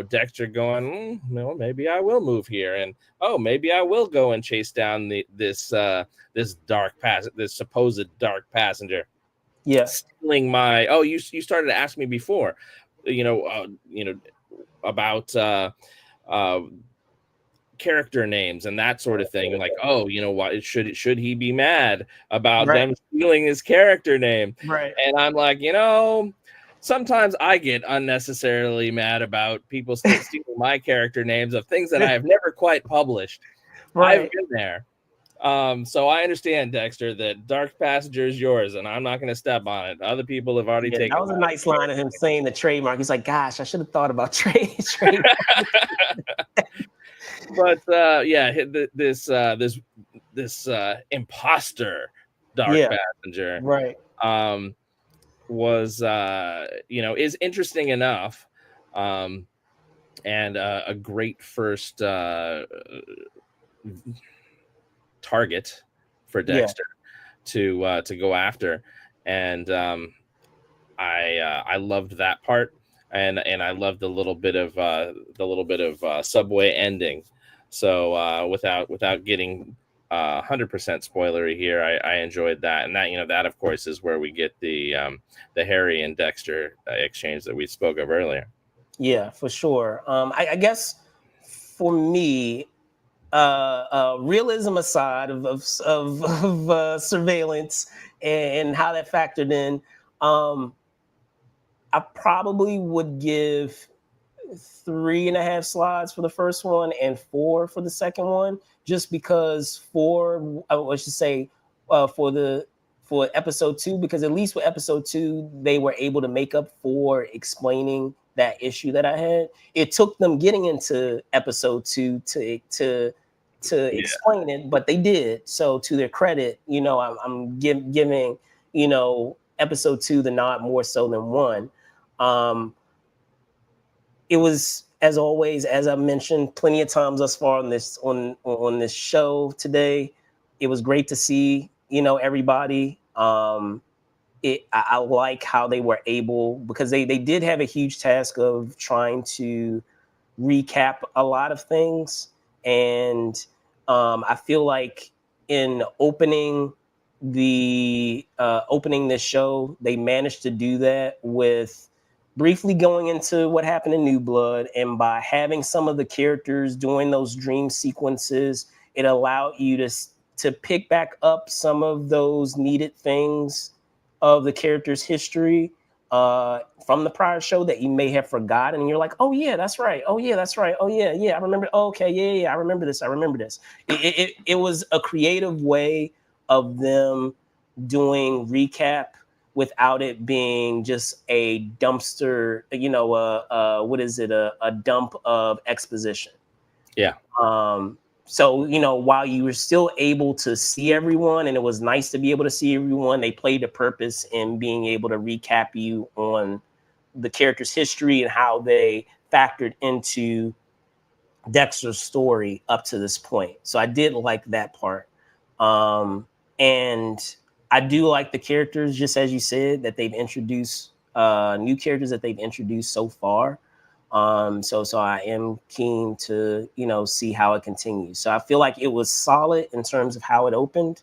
S2: Dexter going, maybe I will move here, and maybe I will go and chase down this supposed dark passenger
S1: Yeah.
S2: stealing my. You started to ask me before, about uh character names and that sort of thing. Like, what should he be mad about
S1: Right.
S2: them stealing his character name?
S1: Right.
S2: And I'm like, sometimes I get unnecessarily mad about people stealing my character names of things that I have never quite published. I've
S1: Right.
S2: been there. So I understand, Dexter, that Dark Passenger is yours, and I'm not going to step on it. Other people have already
S1: Yeah,
S2: taken
S1: that was a nice line of him saying the trademark. He's like, "Gosh, I should have thought about trademark."
S2: But this imposter Dark
S1: Yeah.
S2: Passenger
S1: Right.
S2: was is interesting enough, and a great first target for
S1: Yeah.
S2: Dexter to go after, and I loved that part, and I loved the little bit of subway ending. So without getting 100% spoilery here, I enjoyed that, and that of course is where we get the Harry and Dexter exchange that we spoke of earlier.
S1: Yeah, for sure. I guess for me, realism aside of surveillance and how that factored in, I probably would give 3.5 slides for the first one and 4 for the second one, just because 4, I should say, for the for episode 2, because at least with episode 2 they were able to make up for explaining that issue that I had. It took them getting into episode 2 to
S2: Yeah.
S1: explain it, but they did. So to their credit, I'm giving episode 2 the nod more so than 1. Um, it was, as always, as I mentioned plenty of times thus far on this show today, it was great to see everybody. I like how they were able, because they did have a huge task of trying to recap a lot of things. And I feel like in opening this show, they managed to do that with briefly going into what happened in New Blood, and by having some of the characters doing those dream sequences, it allowed you to pick back up some of those needed things of the character's history from the prior show that you may have forgotten, and you're like, oh yeah, that's right. Oh yeah, that's right. Oh yeah, I remember. Oh, okay, yeah, I remember this. It was a creative way of them doing recap without it being just a dumpster, what is it, a dump of exposition.
S2: Yeah.
S1: So, while you were still able to see everyone, and it was nice to be able to see everyone, they played a purpose in being able to recap you on the character's history and how they factored into Dexter's story up to this point. So I did like that part. And I do like the characters, just as you said, that they've introduced, new characters that they've introduced so far. So I am keen to, see how it continues. So I feel like it was solid in terms of how it opened.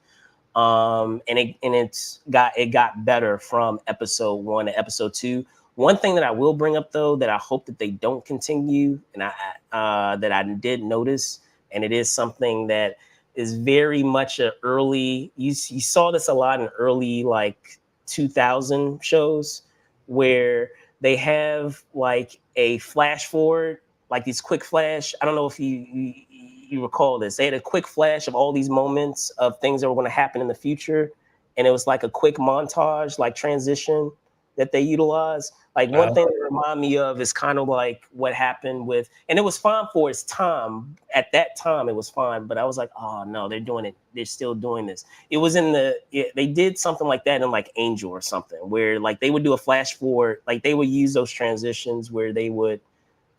S1: And it got better from episode 1 to episode 2. One thing that I will bring up, though, that I hope that they don't continue, and that I did notice, and it is something that is very much a early. You saw this a lot in early, like, 2000 shows, where they have like a flash forward, like these quick flash. I don't know if you recall this. They had a quick flash of all these moments of things that were going to happen in the future, and it was like a quick montage, like transition that they utilize. Like, one thing that remind me of is kind of like what happened with, and it was fine for its time. At that time, it was fine, but I was like, oh no, they're doing it. They're still doing this. It was they did something like that in like Angel or something, where like they would do a flash forward, like they would use those transitions where they would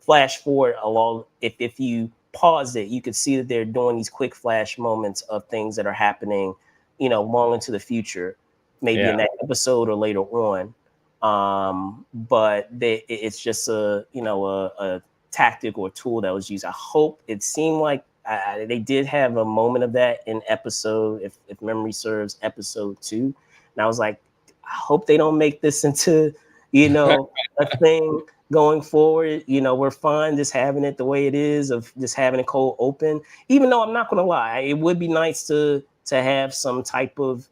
S1: flash forward along. If you pause it, you could see that they're doing these quick flash moments of things that are happening, long into the future, maybe in that episode or later on. But it's just a tactic or tool that was used. I hope it seemed like they did have a moment of that in episode, if memory serves, episode 2. And I was like, I hope they don't make this into, a thing going forward. We're fine just having it the way it is, of just having it cold open. Even though I'm not going to lie, it would be nice to have some type of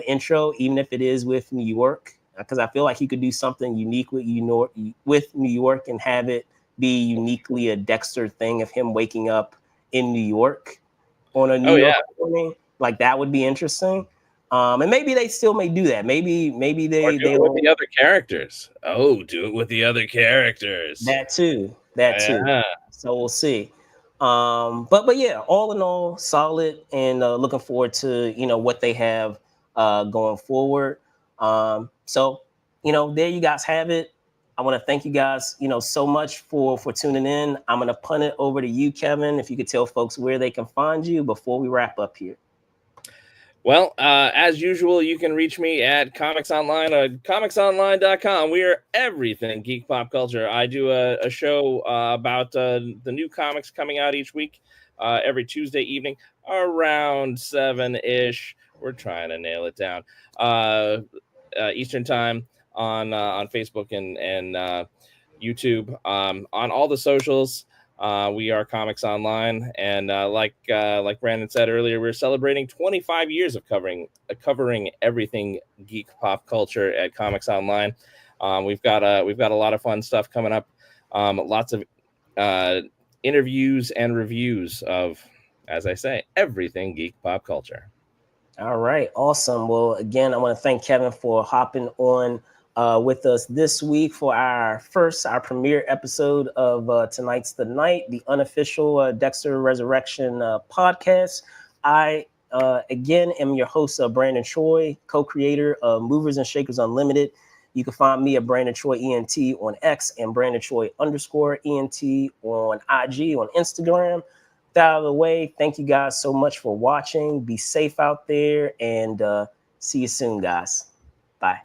S1: intro, even if it is with New York, because I feel like you could do something unique with New York and have it be uniquely a Dexter thing of him waking up in New York on a New York morning. Like, that would be interesting. And maybe they still may do that. Maybe
S2: Or do it with the other characters. Oh, do it with the other characters.
S1: That too. So we'll see. But yeah, all in all, solid, and looking forward to what they have going forward. So there you guys have it. I want to thank you guys so much for tuning in. I'm gonna punt it over to you, Kevin, if you could tell folks where they can find you before we wrap up here.
S2: Well, as usual, you can reach me at Comics Online at comicsonline.com. We are everything geek pop culture. I do a show about the new comics coming out each week, every Tuesday evening around 7-ish. We're trying to nail it down. Eastern time on Facebook and YouTube. On all the socials. We are Comics Online, and like Brandon said earlier, we're celebrating 25 years of covering everything geek pop culture at Comics Online. We've got a lot of fun stuff coming up. Lots of interviews and reviews of, as I say, everything geek pop culture.
S1: All right, awesome. Well, again, I want to thank Kevin for hopping on with us this week for our premiere episode of Tonight's the Night, the unofficial Dexter Resurrection podcast. I again am your host, Brandon Troy, co-creator of Movers and Shakers Unlimited. You can find me at Brandon Troy ENT on X and Brandon Troy _ ENT on IG on Instagram. Out of the way, thank you guys so much for watching. Be safe out there, and see you soon, guys. Bye.